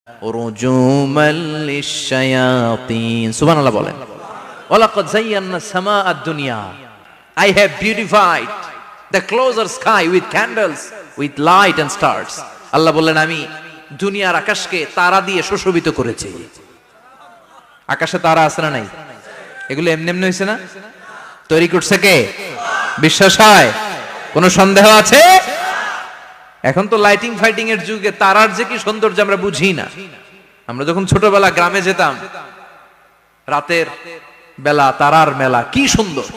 রুজুমাল লিশ-শায়াতিন সুবহানাল্লাহ বলেন। ওয়ালাকাদ যায়্যানা সামাআদ দুনিয়া, I have beautified the closer sky with candles, with light and stars. আল্লাহ বললেন আমি দুনিয়ার আকাশকে তারা দিয়ে সুশোভিত করেছি। আকাশে তারা আছে না নাই? এগুলো এমনি এমনি হয়েছে না? তৈরি করছে কে? বিশ্বাস হয়? কোনো সন্দেহ আছে? এখন তো লাইটিং ফাইটিং এর যুগে তারার যে কি সৌন্দর্য আমরা বুঝি না। আমরা যখন ছোটবেলা গ্রামে যেতাম, রাতের বেলা তারার মেলা, কি সুন্দর,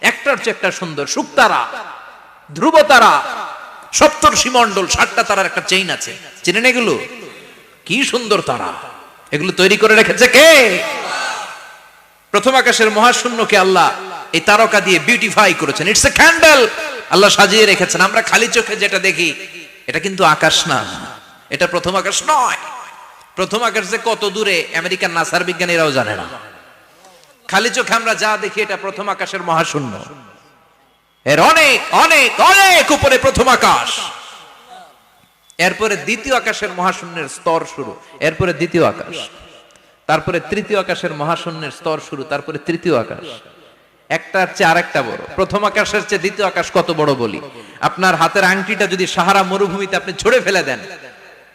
একটার চেয়ে একটা সুন্দর। শুকতারা, ধ্রুব তারা, সপ্তর্ষিমণ্ডল, 7টা তারার একটা চেইন আছে, চেনেন এগুলো? কি সুন্দর তারা! এগুলো তৈরি করে রেখেছে কে? প্রথম আকাশের মহাশূন্যকে আল্লাহ এই তারকা দিয়ে বিউটিফাই করেছেন। ইটস এ ক্যান্ডেল, আল্লাহ সাজিয়ে রেখেছেন। আমরা খালি চোখে যেটা দেখি এটা কিন্তু আকাশ না, এটা প্রথম আকাশ নয়। প্রথম আকাশ যে কত দূরে আমেরিকার নাসার বিজ্ঞানীরাও জানে না। খালি চোখে আমরা যা দেখি এটা প্রথম আকাশের মহাশূন্য, এর অনেক অনেক অনেক উপরে প্রথম আকাশ। এরপরে দ্বিতীয় আকাশের মহাশূন্যের স্তর শুরু, এরপরে দ্বিতীয় আকাশ, তারপরে তৃতীয় আকাশের মহাশূন্যের স্তর শুরু, তারপরে তৃতীয় আকাশ। একটার চেয়ে আরেকটা বড়। প্রথম আকাশের চেয়ে দ্বিতীয় আকাশ কত বড় বলি, আপনার হাতের আংটিটা যদি সাহারা মরুভূমিতে আপনি ছুঁড়ে ফেলে দেন,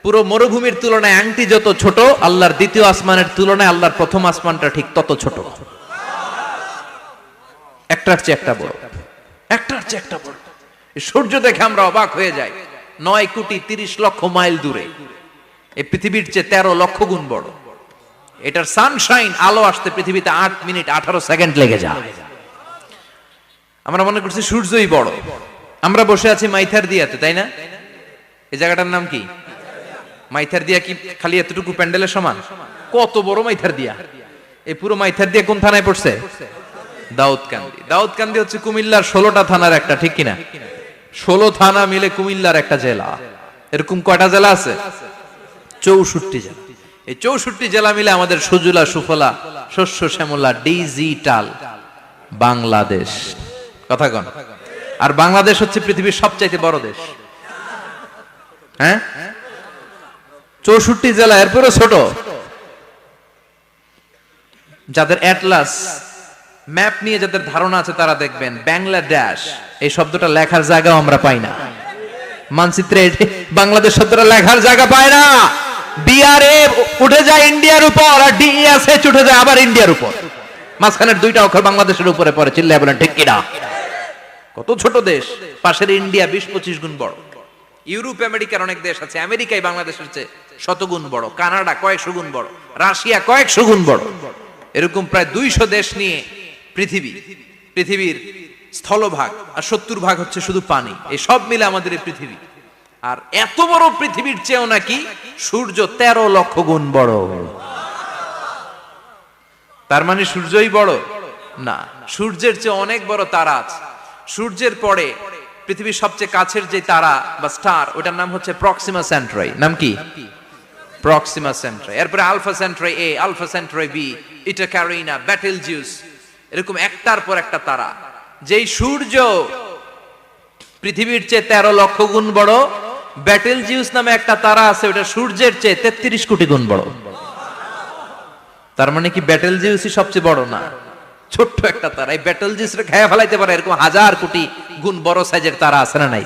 পুরো মরুভূমির তুলনায় আংটি যত ছোট, আল্লাহর দ্বিতীয় আসমানের তুলনায় আল্লাহর প্রথম আসমানটা ঠিক তত ছোট। একটার চেয়ে একটা বড়, একটার চেয়ে একটা বড়। সূর্য দেখে আমরা অবাক হয়ে যাই, 9,30,00,000 মাইল দূরে। এই পৃথিবীর চেয়ে 13 লক্ষ গুণ বড়। এটার সানশাইন, আলো আসতে পৃথিবীতে 8 মিনিট 18 সেকেন্ড লেগে যায়। আমরা মনে করছি সূর্যই বড়। আমরা বসে আছি মাইথার দিয়াতে, তাই না? এই জায়গাটার নাম কি? মাইথার দিয়া। কি খালি এতটুকু প্যান্ডেলের সমান? কত বড় মাইথার দিয়া! এই পুরো মাইথার দিয়া কোন থানায় পড়ছে? দাউদকান্দি। দাউদকান্দি হচ্ছে কুমিল্লার 16টা থানার একটা, ঠিক কিনা? 16 থানা মিলে কুমিল্লার একটা জেলা। এরকম কয়টা জেলা আছে? 64 জেলা। এই 64 জেলা মিলে আমাদের সুজলা সুফলা শস্য শ্যামলা ডিজিটাল বাংলাদেশ। কথা কন। আর বাংলাদেশ হচ্ছে পৃথিবীর সবচাইতে বড় দেশ। হ্যাঁ, 64 জেলা, এরপরে ছোট। যাদের অ্যাটলাস ম্যাপ নিয়ে যাদের ধারণা আছে তারা দেখবেন বাংলাদেশ এই শব্দটা লেখার জায়গাও আমরা পাই না। মানচিত্রে বাংলাদেশ শব্দটা লেখার জায়গা পায় না। ডিআরএ উঠে যায় ইন্ডিয়ার উপর, আর ডিএসএচ উঠে যায় আবার ইন্ডিয়ার উপর। মাঝখানের 2টা অক্ষর বাংলাদেশের উপরে পড়ে। চিল্লায় বলেন ঠিক কিনা? কত ছোট দেশ। পাশের ইন্ডিয়া 20-25 গুণ বড়। ইউরোপ আমেরিকার অনেক দেশ আছে, আমেরিকাই বাংলাদেশের চেয়ে শতগুণ বড়। কানাডা কয়েকশো গুণ বড়, রাশিয়া কয়েকশো গুণ বড়। এরকম প্রায় 200 দেশ নিয়ে পৃথিবীর স্থলভাগ, আর 70% হচ্ছে শুধু পানি। এই সব মিলে আমাদের এই পৃথিবী। আর এত বড় পৃথিবীর চেয়েও নাকি সূর্য 13 লক্ষ গুণ বড়। তার মানে সূর্যই বড় না, সূর্যের চেয়ে অনেক বড় তারা আছে। সূর্যের পরে পৃথিবীর সবচেয়ে কাছের যে তারা বা স্টার, ওটার নাম হচ্ছে প্রক্সিমা সেন্ট্রাই। নাম কি? প্রক্সিমা সেন্ট্রাই। এরপরে আলফা সেন্ট্রাই এ, আলফা সেন্ট্রাই বি, ইটা ক্যারিনা, বেটেলজিউস, এরকম একটার পর একটা তারা। যেই সূর্য পৃথিবীর চেয়ে 13 লক্ষ গুণ বড়, বেটেলজিউস নামে একটা তারা আছে, ওটা সূর্যের চেয়ে 33 কোটি গুণ বড়। তার মানে কি বেটেলজিউসই সবচেয়ে বড় না? ছোট্ট একটা তারা। এই বেটেলজিউসকে খেয়ে ফেলাইতে পারে এরকম 1000 কোটি গুণ বড় সাইজের তারা আছে না নাই?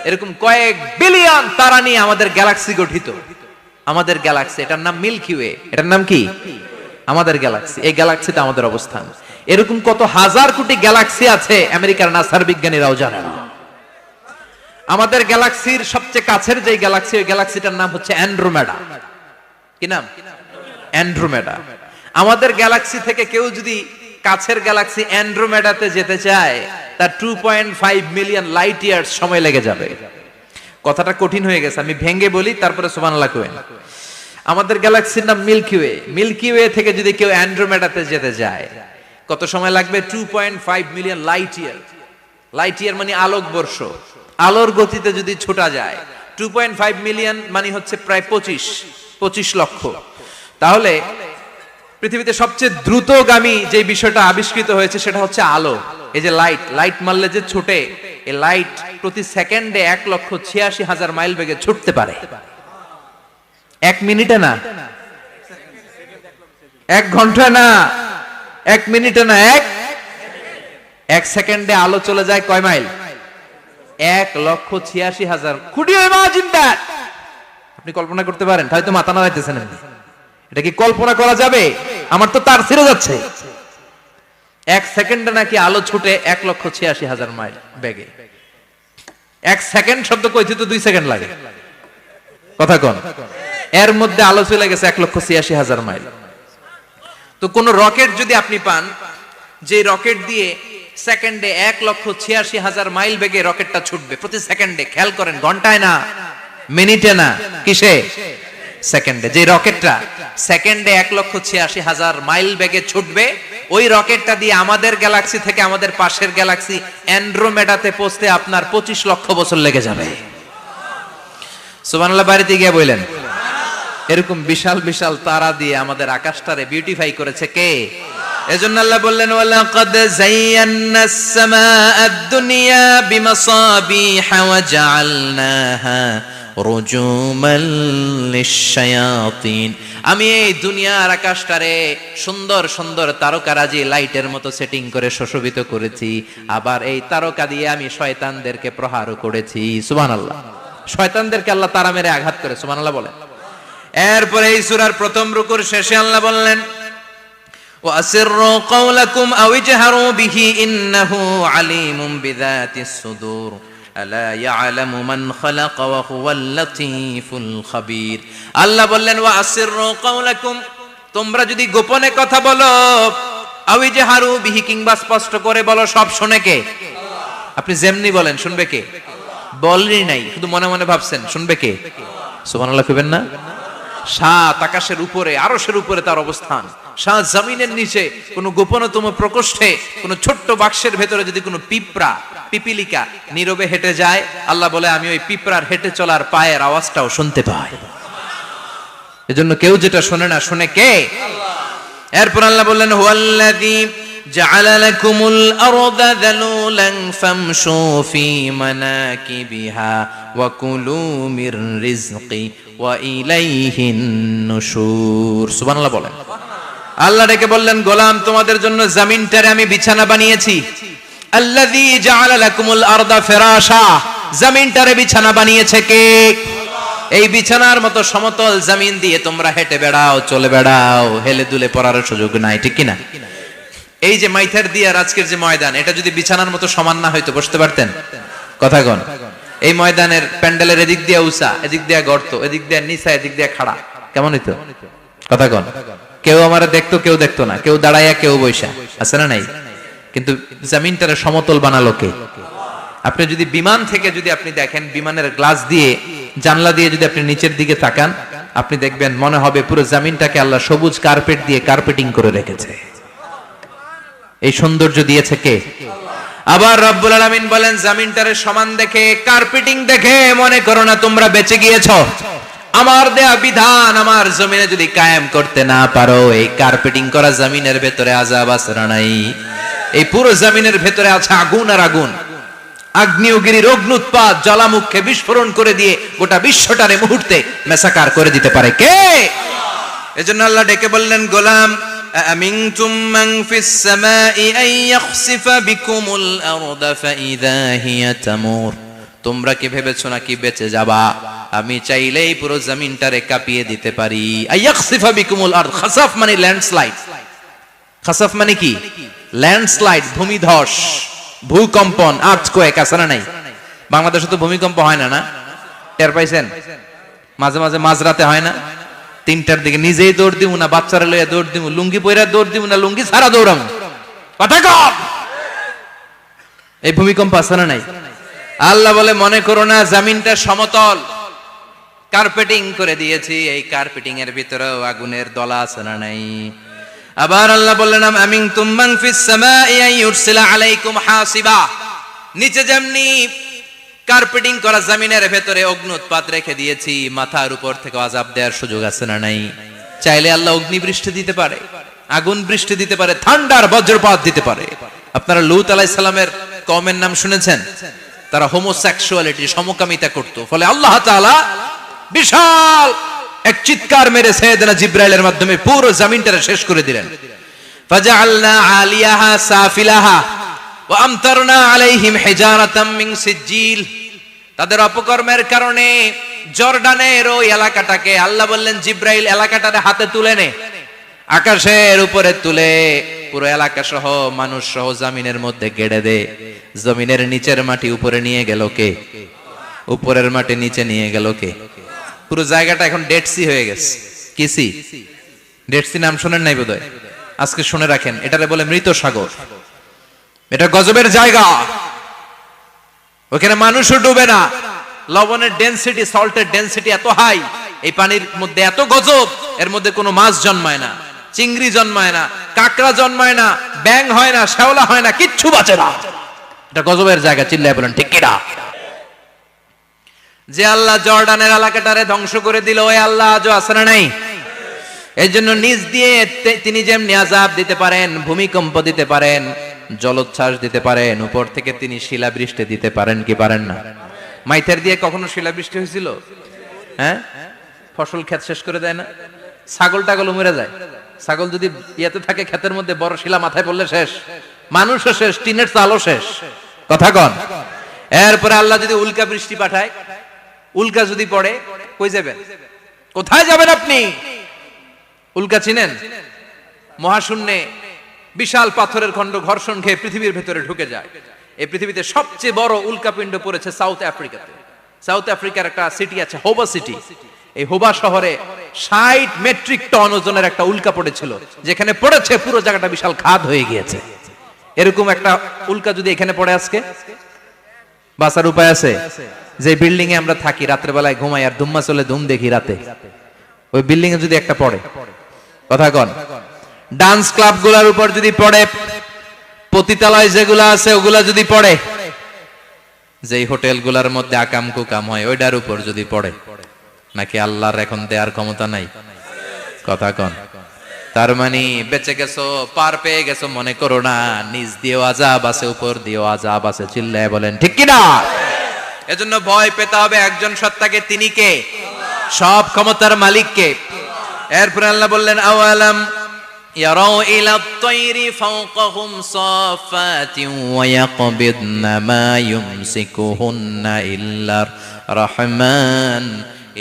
এরকম কয়েক বিলিয়ন তারা নিয়ে আমাদের গ্যালাক্সি গঠিত। আমাদের গ্যালাক্সি, এটার নাম মিল্কি ওয়ে। এটার নাম কি? আমাদের গ্যালাক্সি। এই গ্যালাক্সিতে আমাদের অবস্থান। এরকম কত হাজার কোটি গ্যালাক্সি আছে আমেরিকার নাসার বিজ্ঞানীরাও জানে না। আমাদের গ্যালাক্সির সবচেয়ে কাছের যে গ্যালাক্সি, ওই গ্যালাক্সিটার নাম হচ্ছে অ্যান্ড্রোমেডা। কি নাম? অ্যান্ড্রোমেডা। আমাদের গ্যালাক্সি থেকে কেউ যদি কাছের গ্যালাক্সি অ্যান্ড্রোমেডাতে যেতে চায়, তার 2.5 মিলিয়ন লাইট ইয়ার্স সময় লেগে যাবে। কথাটা কঠিন হয়ে গেছে, আমি ভেঙে বলি, তারপরে সুবহানাল্লাহ কইেন। আমাদের গ্যালাক্সির নাম মিল্কি ওয়ে। মিল্কি ওয়ে থেকে যদি কেউ অ্যান্ড্রোমেডাতে যেতে যায়, কত সময় লাগবে? 2.5 million light year. Light year মানে আলোক বর্ষ। আলোর গতিতে যদি ছোটা যায়, 2.5 মিলিয়ন মানে হচ্ছে প্রায় 25 লক্ষ। তাহলে পৃথিবীতে সবচেয়ে দ্রুতগামী যে বিষয়টা আবিষ্কৃত হয়েছে সেটা হচ্ছে আলো। এই যে লাইট মারলে যে ছোটে, এই লাইট প্রতি সেকেন্ডে 1,86,000 মাইল বেগে ছুটতে পারে। 1 মিনিটে না, 1 ঘন্টা না, 1 মিনিটে না, 1 সেকেন্ডে আলো চলে যায় কয় mile? 1,86,000। Could you imagine that? আপনি কল্পনা করতে পারেন? হয়তো মাথা নাড়াইতেছেন। এটা কি কল্পনা করা যাবে? আমার তো তার ছিঁড়ে যাচ্ছে। 1 সেকেন্ডে নাকি আলো ছুটে 1,86,000 মাইল বেগে। 1 সেকেন্ড শব্দ কইতে তো 2 সেকেন্ড লাগে, কথা কোন? এর মধ্যে আলো চলে গেছে 1,86,000 মাইল। তো কোন রকেট যদি আপনি পান, যে রকেট দিয়ে সেকেন্ডে 1,86,000 মাইল বেগে রকেটটা ছুটবে প্রতি সেকেন্ডে, খেয়াল করেন, ঘন্টায় না, মিনিটে না, কিসে? সেকেন্ডে। যে রকেটটা সেকেন্ডে 1,86,000 মাইল বেগে ছুটবে, ওই রকেটটা দিয়ে আমাদের গ্যালাক্সি থেকে আমাদের পাশের গ্যালাক্সি অ্যান্ড্রোমেডাতে পৌঁছতে আপনার 25 লক্ষ বছর লেগে যাবে। সুবহানাল্লাহ বাড়িতে গিয়ে বললেন। এরকম বিশাল বিশাল তারা দিয়ে আমাদের আকাশটারে বিউটিফাই করেছে কে? এজন্য আল্লাহ বললেন, ওয়ালাকাদ যায়্যানাস সামাআদ দুনিয়া বিমাসাবিহা ওয়া জাআলনাহা রুজুমান লিশ-শায়াতিন। আমি এই দুনিয়ার আকাশটারে সুন্দর সুন্দর তারকারাজি লাইটের মতো সেটিং করে সুশোভিত করেছি, আবার এই তারকা দিয়ে আমি শয়তানদেরকে প্রহারও করেছি। সুবহানাল্লাহ। শয়তানদেরকে আল্লাহ তারা মেরে আঘাত করে। সুবহানাল্লাহ বলেন। এরপরে এই সূরার প্রথম রুকুর শেষে আল্লাহ বললেন, ওয়াসিররু কাওলাকুম আও ইজহারু বিহি ইন্নাহু আলিমুম বিযাতিস সুদূর আলা ইয়ালামু মান খালাকা ওয়া হুয়াল লাতীফুল খাবীর। আল্লাহ বললেন, ওয়াসিররু কাওলাকুম, তোমরা যদি গোপনে কথা বলো, আও ইজহারু বিহি, কিংবা স্পষ্ট করে বলো, সব শুনে কে? আপনি যেমনি বলেন শুনবে কে? বলেনই নাই, শুধু মনে মনে ভাবছেন, শুনবে কে? সুবহানাল্লাহ কইবেন না? সাত আকাশের উপরে, আরশের উপরে তার অবস্থান, সাত জমিনের নিচে কোন গোপনতম প্রকোষ্ঠে, কোন ছোট্ট বাক্সের ভেতরে যদি কোনো পিঁপড়া, পিপিলিকা নীরবে হেঁটে যায়, আল্লাহ বলে আমি ওই পিঁপড়ার হেঁটে চলার পায়ের আওয়াজটাও শুনতে পাই। এজন্য কেউ যেটা শোনে না, শুনে কে? এরপর আল্লাহ বললেন, হুয়াল্লাযী জাআলা লাকুমুল আরদা যালুলান ফামশু ফি মানাকিবিহা ওয়া কুলু মির রিজকি ওয়া ইলাইহিন নুশুর। সুবহানাল্লাহ বলেন। আল্লাহ ডেকে বললেন, গোলাম, তোমাদের জন্য জমিনটারে আমি বিছানা বানিয়েছি। আল্লাযী জাআলা লাকুমুল আরদা ফিরাশা, জমিনটারে বিছানা বানিয়েছে কে? এই বিছানার মতো সমতল জমিন দিয়ে তোমরা হেঁটে বেড়াও, চলে বেড়াও, হেলে দুলে পড়ার সুযোগ নাই, ঠিক কি না? এই যে মাইথার দিয়ার আজকের যে ময়দান, এটা যদি বিছানার মতো সমান না হয়তো বসতে পারতেন? কথা কোন? এই ময়দানের প্যান্ডেলের এদিক দিয়ে উঁচা, এদিক দিয়ে গর্ত, এদিক দিয়ে নিচা, এদিক দিয়ে খাড়া, কেমন হইতো? কথা কোন? কেউ আমারে দেখতো, কেউ দেখতো না, কেউ দাঁড়াইয়া, কেউ বৈশা, আছে না নাই? কিন্তু জমিনটারে সমতল বানালো কে? আপনি যদি বিমান থেকে যদি আপনি দেখেন, বিমানের গ্লাস দিয়ে, জানলা দিয়ে যদি আপনি নিচের দিকে তাকান, আপনি দেখবেন মনে হবে পুরো জমিনটাকে আল্লাহ সবুজ কার্পেট দিয়ে কার্পেটিং করে রেখেছে। এই সৌন্দর্য দিয়েছে কে? আবার রব্বুল আলামিন বলেন, জমিনটারে সমান দেখে, কার্পেটিং দেখে মনে করো না তোমরা বেঁচে গিয়েছো। আমার দেয়া বিধান আমার জমিনে যদি কায়েম করতে না পারো, এই কার্পেটিং করা জমিনের ভেতরে আযাব আছে না নাই? এই পুরো জমিনের ভেতরে আছে আগুন আর আগুন। আগ্নেয়গিরির অগ্নুৎপাত জ্বালামুখে বিস্ফোরণ করে দিয়ে গোটা বিশ্বটারে মুহূর্তে মেসাকার করে দিতে পারে কে? এজন্য আল্লাহ ডেকে বললেন, গোলাম, আমিনতুম মান ফিস সামাই আন ইয়াখসিফা বিকুমুল আরদা ফাইযা হিয়া তামুর। তোমরা কি ভেবেছো নাকি বেঁচে যাবা? আমি চাইলেই পুরো জমিনটারে কাঁপিয়ে দিতে পারি। আইয়াখসিফা বিকুমুল আরদ, খাসাফ মানে ল্যান্ডস্লাইড। খাসাফ মানে কি? ল্যান্ডস্লাইড, ভূমিধস, ভূকম্পন, আর্থকোয়েক, আছে না নাই? বাংলাদেশে তো ভূমিকম্প হয় না, না? টের পাইছেন? মাঝে মাঝে মাঝরাতে হয় না? 3টার দিকে নিজেই দৌড় দিব না, বাচ্চারা লইয়া দৌড় দিব, লুঙ্গি পইরা দৌড় দিব না, লুঙ্গি ছাড়া দৌড়াম, কথা কম। এই ভূমিকম্প আছে না নাই? আল্লাহ বলে, মনে করো না জমিনটা সমতল, কার্পেটিং করে দিয়েছি, এই কার্পেটিং এর ভিতরেও আগুনের দলা আছে না নাই? আবার আল্লাহ বললেন, আমিনতুম মান ফিস সামাই আন ইউরসিলা আলাইকুম হাসিবা। নিচে যেমনি কার্পেটিং করা জমিনের ভেতরে অগ্নুৎপাত রেখে দিয়েছি, মাথার উপর থেকে আযাব দেওয়ার সুযোগ আছে না নাই? চাইলে আল্লাহ অগ্নি বৃষ্টি দিতে পারে, আগুন বৃষ্টি দিতে পারে, ঠান্ডার বজ্রপাত দিতে পারে। আপনারা লূত আলাইহিস সালামের কওমের নাম শুনেছেন? তারা হোমোসেক্সুয়ালিটি, সমকামিতা করত, ফলে আল্লাহ তাআলা বিশাল এক চিৎকার মেরে সাইয়েদনা জিবরাইলের মাধ্যমে পুরো জমিনটা শেষ করে দিলেন। ফাজআলনা আলিয়াহা সাফিলাহা ওয়া আমতারনা আলাইহিম হিজারাতাম মিন সিজিল। তাদের অপকর্মের কারণে জর্ডানের ওই এলাকাটাকে আল্লাহ বললেন জিবরাইল এলাকাটারে হাতে তুলে নে, আকাশের উপরে তুলে পুরো এলাকা সহ মানুষ সহ জমিনের মধ্যে গেড়ে দে। জমিনের নিচের মাটি উপরে নিয়ে গেল কে? উপরের মাটি নিচে নিয়ে গেল কে? পুরো জায়গাটা এখন ডেড সি হয়ে গেছে। কি সি? ডেড সি নাম শুনেন নাই বোধহয়? আজকে শুনে রাখেন, এটারে বলে মৃত সাগর। এটা গজবের জায়গা, ওখানে মানুষও ডুবে না। লবণের ডেনসিটি, সল্টের ডেনসিটি এত হাই, এই পানির মধ্যে এত গজব, এর মধ্যে কোনো মাছ জন্মায় না, চিংড়ি জন্মায় না, কাঁকড়া জন্মায় না, ব্যাং হয় না, শ্যাওলা হয় না, কিচ্ছু বাঁচে না। এটা গজবের জায়গা। চিল্লায় বলেন ঠিক কিনা? যে আল্লাহ জর্ডানের এলাকাটারে ধ্বংস করে দিল, ওই আল্লাহ আজও আছে না নাই? এই জন্য নিজ দিয়ে তিনি যেমনি আযাব দিতে পারেন, ভূমিকম্প দিতে পারেন, জলোচ্ছ্বাস দিতে পারেন, উপর থেকে তিনি শিলাবৃষ্টি দিতে পারেন কি পারেন না? মাইথের দিয়ে কখনো শিলাবৃষ্টি হয়েছিল? হ্যাঁ, ফসল ক্ষেত শেষ করে দেয় না? ছাগল টাগল মরে যায়। ছাগল যদি ইয়েতে থাকে ক্ষেতের মধ্যে, বড় শিলা মাথায় পড়লে শেষ, মানুষও শেষ, টিনের চালও শেষ। কথা কন। এরপরে আল্লাহ যদি উল্কা বৃষ্টি পাঠায়, উল্কা যদি পড়ে, কই যাবেন? কোথায় যাবেন আপনি? উল্কা চিনেন? মহাশূন্যে বিশাল পাথরের খণ্ড ঘর্ষণ খেয়ে পৃথিবীর ভেতরে ঢুকে যায়। এই পৃথিবীতে সবচেয়ে বড় উল্কাপিণ্ড পড়েছে সাউথ আফ্রিকাতে। সাউথ আফ্রিকার একটা সিটি আছে হোবা সিটি। এই হোবা শহরে 60 মেট্রিক টন ওজনের একটা উল্কা পড়েছিল, যেখানে পড়েছে পুরো জায়গাটা বিশাল খাদ হয়ে গিয়েছে। এরকম একটা উল্কা যদি এখানে পড়ে আজকে, বাঁচার উপায় আছে? যে বিল্ডিং এ আমরা থাকি, রাত্রে বেলায় ঘুমাই আর ধুম্মা চলে ধুম দেখি রাতে, ওই বিল্ডিং এ যদি একটা পড়ে, কথা কন, ডান্স ক্লাব গুলার উপর যদি পড়ে, পতিতালয় যেগুলা আছে ওগুলা যদি পড়ে, যেই হোটেল গুলার মধ্যে আকাম কুকাম হয় ওইটার উপর যদি পড়ে, নাকি আল্লাহর এখন দেয়ার ক্ষমতা নাই? কথা কন। তার মানে বেঁচে গেছো, পার পেয়ে গেছো মনে করো না, নিজ দিয়েও আযাব আছে, উপর দিয়েও আযাব আছে। চিল্লায় বলেন ঠিক কিনা? এজন্য ভয় পেতে হবে একজন সত্তাকে, তিনি কে? সব ক্ষমতার মালিক কে? এরপর আল্লাহ বললেন আওয়ালাম ইয়ারাউ ইলা আত-তায়রি ফাওকাহুম সাফাতিন ওয়া ইয়াকবিদনা মা ইউমসিকুহুন্না ইল্লার রাহমান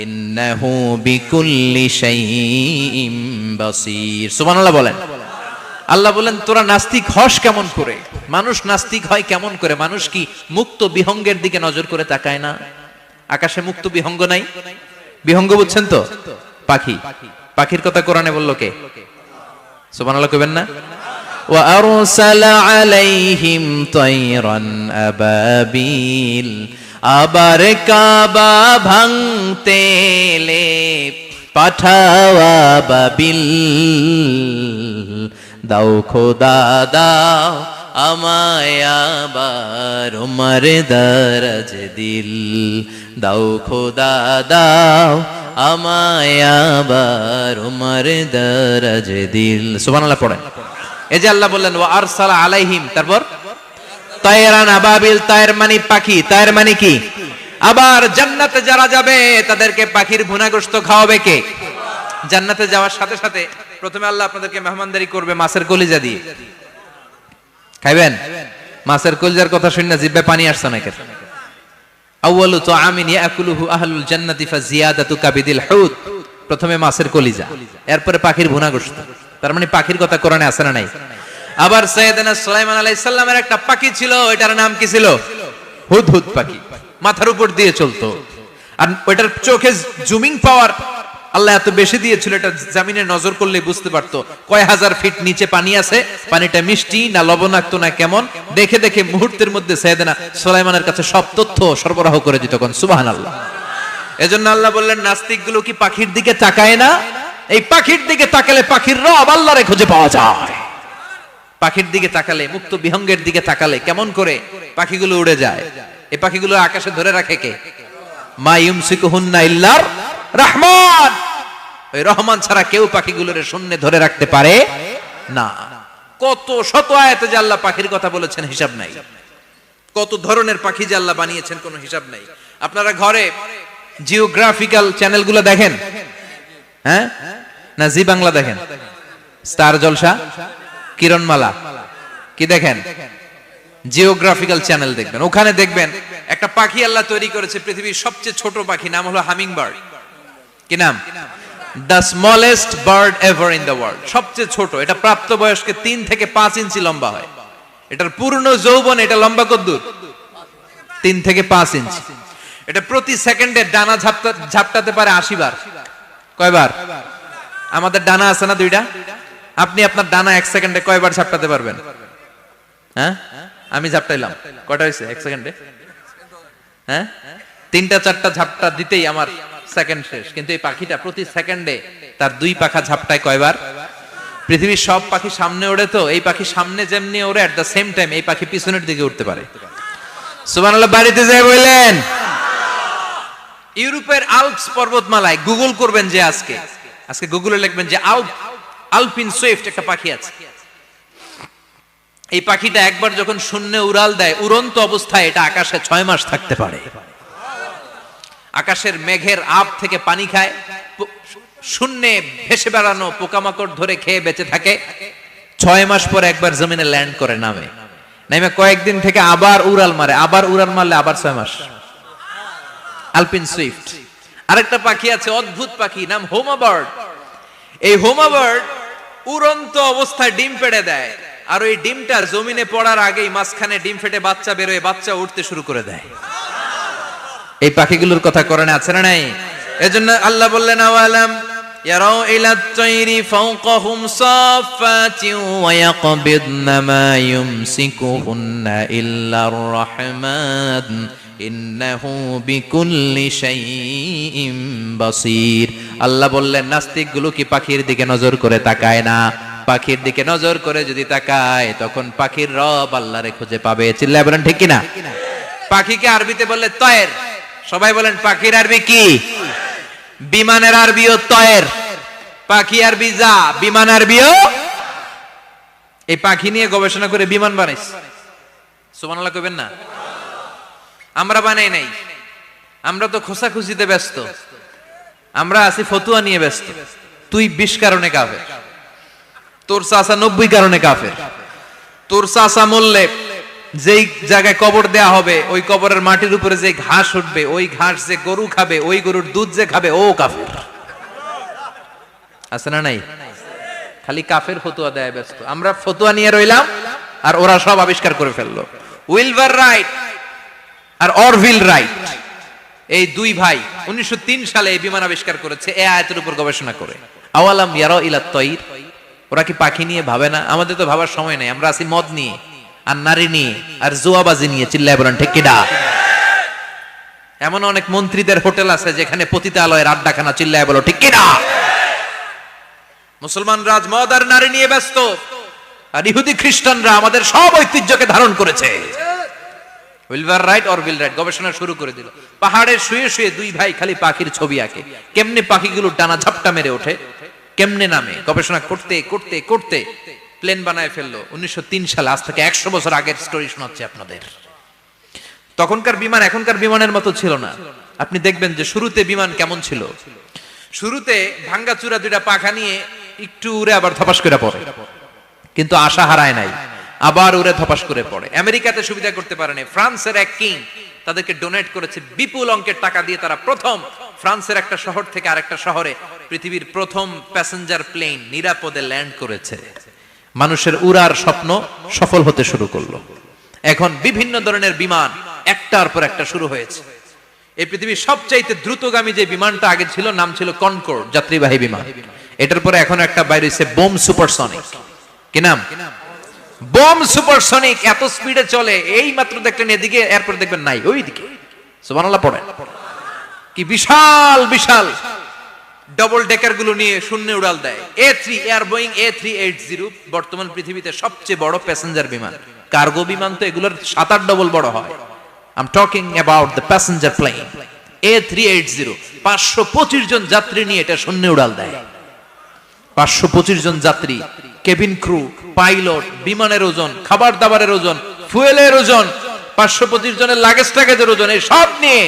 ইন্নাহু বিকুল্লি শাইইন বাসীর। সুবহানাল্লাহ বলেন। আল্লাহ বলেন তোরা নাস্তিক হস কেমন করে? মানুষ নাস্তিক হয় কেমন করে? মানুষ কি মুক্ত বিহঙ্গের দিকে নজর করে তাকায় না? আকাশে মুক্ত বিহঙ্গ নাই? বিহঙ্গ বুঝছেন তো? পাখি। পাখির কথা কোরআনে বললো কে? সুবহানাল্লাহ কইবেন না? ওয়া আরসালা আলাইহিম তায়রান আবাবিল। আবার কাবা ভাঙতে এলে পাঠাওয়া বাবিল। দাও খোদা দাও আমায় আবার উমর দরজ দিল। দাও খোদা দাও আমায় আবার উমর দরজ দিল। সুবহানাল্লাহ পড়েন। এই যে আল্লাহ বললেন ওয়া আরসালা আলাইহিম, তারপর তায়রান আবাবিল। তায়ের মানে পাখি, তায়ের মানে কি? আবার জান্নাতে যারা যাবে তাদেরকে পাখির ভুনা গোশত খাওয়াবে কে? জান্নাতে যাওয়ার সাথে সাথে প্রথমে আল্লাহ আপনাদেরকে মেহমানদারি করবে মাছের কলিজা দিয়ে। খাইবেন? মাছের কলিজার কথা শুনে জিহ্বায় পানি আসছে নাকি? আউয়ালু তুআমিন ইয়াকুলুহু আহলুল জান্নাতি ফাজিয়াদাতু কাবিদিল হুদ। প্রথমে মাছের কলিজা, এরপরে পাখির ভুনা গোশত। তার মানে পাখির কথা কোরআনে আছে না নাই? আবার সাইয়েদনা সুলাইমান আলাইহিস সালামের একটা পাখি ছিল, ওইটার নাম কি ছিল? হুদহুদ পাখি। মাথার উপর দিয়ে চলতো, আর ওইটার চোখে জুমিং পাওয়ার আল্লাহ এত বেশি দিয়েছিল, এটা জমিনে নজর করলে বুঝতে পারতো কয় হাজার ফিট নিচে পানি আছে, পানিটা মিষ্টি না লবণাক্ত না কেমন, দেখে দেখে মুহূর্তের মধ্যে সাইয়েদনা সুলাইমানের কাছে সব তথ্য সরবরাহ করে দিত। কোন সুবহানাল্লাহ। এজন্য আল্লাহ বললেন নাস্তিক গুলো কি পাখির দিকে তাকায় না? এই পাখির দিকে তাকালে পাখির রব আল্লাহরে খুঁজে পাওয়া যায়। পাখির দিকে তাকালে, মুক্ত বিহঙ্গের দিকে তাকালে কেমন করে পাখিগুলো উড়ে যায়। এই পাখিগুলো আকাশে ধরে রাখে কে? মা ইউমসিকুহুন্না ইল্লার রহমান। ওই রহমান ছাড়া কেউ পাখিগুলোর শূন্যে ধরে রাখতে পারে না। কত শত আয়াতে যে আল্লাহ পাখির কথা বলেছেন হিসাব নাই। কত ধরনের পাখি যে আল্লাহ বানিয়েছেন কোনো হিসাব নাই। আপনারা ঘরে জিওগ্রাফিক্যাল চ্যানেলগুলো দেখেন, হ্যাঁ, না জি বাংলা দেখেন, স্টার জলসা, কিরণমালা, কি দেখেন, জিওগ্রাফিক্যাল চ্যানেল দেখবেন। ওখানে দেখবেন একটা পাখি আল্লাহ তৈরি করেছে, পৃথিবীর সবচেয়ে ছোট পাখি, নাম হলো হামিং বার্ড। কি নাম? The smallest bird ever in the world. সবচেয়ে ছোট, এটা প্রাপ্তবয়স্কে 3 থেকে 5 ইঞ্চি লম্বা হয়। এটার পূর্ণ যৌবন এটা লম্বা কতদূর? 3 থেকে 5 ইঞ্চি। এটা প্রতি সেকেন্ডে ডানা ঝাপটাতে পারে 80 বার। কয়বার? আমাদের ডানা আছে না 2টা, আপনি আপনার ডানা 1 সেকেন্ডে কয়বার ঝাপটাতে পারবেন? হ্যাঁ, আমি ঝাপটাইলাম, কয়টা হয়েছে 1 সেকেন্ডে? হ্যাঁ, 3টা 4টা ঝাপটা দিতেই আমার সেকেন্ড শেষ। কিন্তু এই পাখিটা প্রতি সেকেন্ডে তার 2 পাখা ঝাপটায় কয়বার? পৃথিবীর সব পাখি সামনে ওড়ে, তো এই পাখি সামনে যেমনি ওড়ে, এট দ্য সেম টাইম এই পাখি পিছনের দিকে উঠতে পারে। সুবহানাল্লাহ, বাড়িতে যায় বললেন। ইউরোপের আল্পস পর্বতমালায় গুগল করবেন যে আজকে গুগলে লিখবেন যে আলপিন সুইফট একটা পাখি আছে। এই পাখিটা একবার যখন শূন্যে উড়াল দেয়, উড়ন্ত অবস্থায় এটা আকাশে 6 মাস থাকতে পারে। আকাশের মেঘের আপ থেকে পানি খায়, শূন্যে ভেসে বেড়ানো পোকামাকড় ধরে খেয়ে বেঁচে থাকে। 6 মাস পর একবার জমিনে ল্যান্ড করে, নামে কয়েকদিন থেকে আবার উড়াল মারে, আবার উড়াল মারলে আবার 6 মাস। আলপিন সুইফট। আরেকটা পাখি আছে, অদ্ভুত পাখি, নাম হোমা বার্ড। এই হোমা বার্ড উড়ন্ত অবস্থায় ডিম পেড়ে দেয়, আর ওই ডিমটা জমিনে পড়ার আগেই মাঝখানে ডিম ফেটে বাচ্চা বেরোয়, বাচ্চা উঠতে শুরু করে দেয়। এই পাখিগুলোর কথা কোরআনে আছে না নাই? এজন্য আল্লাহ বললেন, আওয়ালাম ইয়ারাউ ইলাত তায়রি ফাওকাহুম সাফাতিন ওয়া ইয়াকবিদনা মা ইউমসিকুহুন্না ইল্লার রাহমান ইন্নাহু বিকুল্লি শাইইন বাসীর। আল্লাহ বললেন, নাস্তিকগুলো কি পাখির দিকে নজর করে তাকায় না? পাখির দিকে নজর করে যদি তাকায়, তখন পাখির রব আল্লাহরে খুঁজে পাবে। চিল্লায় বলেন ঠিক কিনা? পাখিকে আরবিতে বললে তয়ের। সবাই বলেন, পাখির আরবি কি? বিমানের আরবিও তয়ের। পাখি আরবি যা, বিমান আরবিও। এই পাখি নিয়ে গবেষণা করে বিমান বানাইছে। সুবহানাল্লাহ কইবেন না? আমরা বানাই নাই, আমরা তো খোঁচাখুচিতে ব্যস্ত, আমরা আছি ফতুয়া নিয়ে ব্যস্ত। তুই 20 কারণে কাফের, তোর চাচা 90 কারণে কাফের। তোর চাচা মরলে যেই জায়গায় কবর দেয়া হবে, ওই কবরের মাটির উপরে যে ঘাস উঠবে, ওই ঘাস যে গরু খাবে, ওই গরুর দুধ যে খাবে, ও কাফের। আছে না নাই? খালি কাফের ফতুয়া দেয় ব্যস্ত। আমরা ফতুয়া নিয়ে রইলাম, আর ওরা সব আবিষ্কার করে ফেললো। উইলবার রাইট আর অরভিল রাইট, এই 2 ভাই 1903 সালে এই বিমান আবিষ্কার করেছে, এই আয়াতের উপর গবেষণা করে। আওয়ালাম ইয়ারাউ ইলাত তায়র, ওরা কি পাখি নিয়ে ভাবে না? আমাদের তো ভাবার সময় নেই, আমরা আছি মদ নিয়ে আর নারী নিয়ে আর জুয়াবাজি নিয়ে। চিল্লায় বলেন ঠিক কিনা? এমন অনেক মন্ত্রীদের হোটেল আছে যেখানে পতিতালয়ের আড্ডাখানা। চিল্লায় বলো ঠিক কিনা? মুসলমান রাজ মদ আর নারী নিয়ে ব্যস্ত, আর ইহুদি খ্রিস্টানরা আমাদের সব ঐতিহ্যকে ধারণ করেছে। উইলবার রাইট অরভিল রাইট গবেষণা শুরু করে দিল। পাহাড়ে শুয়ে শুয়ে 2 ভাই খালি পাখির ছবি আঁকে, কেমনে পাখিগুলো ডানা ঝাপটা মেরে ওঠে, কেমনে নামে। গবেষণা করতে করতে করতে প্লেন বানায় ফেললো 1903 সালে। আজ থেকে 100 বছর আগের স্টোরি শোনাচ্ছি আপনাদের। তখনকার বিমান এখনকার বিমানের মতো ছিল না। আপনি দেখবেন যে শুরুতে বিমান কেমন ছিল। শুরুতে ভাঙ্গাচুরা 2টা পাখা নিয়ে একটু উড়ে আবার ধপাস করে পড়ে, কিন্তু আশা হারায় নাই, আবার উড়ে ধপাস করে পড়ে। আমেরিকাতে সুবিধা করতে পারেনি। ফ্রান্সের এক কিং তাদেরকে ডোনেট করেছে বিপুল অঙ্কের টাকা দিয়ে। তারা প্রথম ফ্রান্সের একটা শহর থেকে আরেকটা শহরে পৃথিবীর প্রথম প্যাসেঞ্জার প্লেন নিরাপদে ল্যান্ড করেছে। মানুষের উড়ার স্বপ্ন সফল হতে শুরু করলো। এখন বিভিন্ন ধরনের বিমান একটার পর একটা শুরু হয়েছে। এই পৃথিবীর সবচাইতে দ্রুতগামী যে বিমানটা আগে ছিল, নাম ছিল কনকর্ড, যাত্রীবাহী বিমান। এটার পরে এখন একটা বাইরে হইছে বোম সুপারসনিক। কি নাম? Bomb supersonic. এত স্পিডে চলে, এই মাত্র দেখলেন এদিকে, এরপর দেখবেন নাই ওইদিকে। সুবহানাল্লাহ পড়েন। কি বিশাল বিশাল ডবল ডেকার গুলো নিয়ে শূন্যে উড়াল দেয়। A3 এয়ার বোয়িং A380 বর্তমান পৃথিবীতে সবচেয়ে বড় প্যাসেঞ্জার বিমান। কার্গো বিমান তো এগুলোর 7-8 ডবল বড় হয়। I am talking about the passenger plane A380। 525 জন যাত্রী নিয়ে এটা শূন্যে উড়াল দেয়। 525 জন যাত্রী, কেবিন ক্রু, পাইলট, বিমানের ওজন, খাবার দাবারের ওজন, ফুয়েলের ওজন, 525 জনের লাগেজ টাগেজের ওজন, এই সব নিয়ে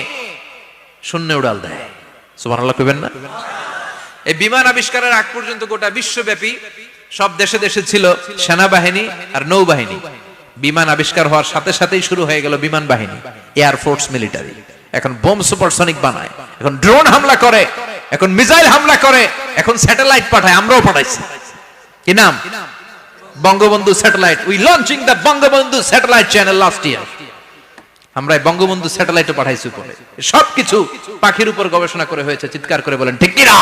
শূন্যে উড়াল দেয়। সুবহানাল্লাহ কইবেন না? এই বিমান আবিষ্কারের আগ পর্যন্ত গোটা বিশ্বব্যাপী সব দেশে দেশে ছিল সেনাবাহিনী আর নৌবাহিনী। বিমান আবিষ্কার হওয়ার সাথে সাথেই শুরু হয়ে গেল বিমান বাহিনী, এয়ারফোর্স, মিলিটারি। এখন বোম সুপারসনিক বানায়, এখন ড্রোন হামলা করে, এখন মিসাইল হামলা করে, এখন স্যাটেলাইট পাঠায়। আমরাও পাঠাইছি। কি নাম? Bangabandhu satellite. We launching the Bangabandhu satellite channel last year. আমরা বঙ্গবন্ধু স্যাটেলাইটও পাঠাইছি উপরে। সবকিছু পাখির উপর গবেষণা করে হয়েছে। চিৎকার করে বলেন ঠিক কি না?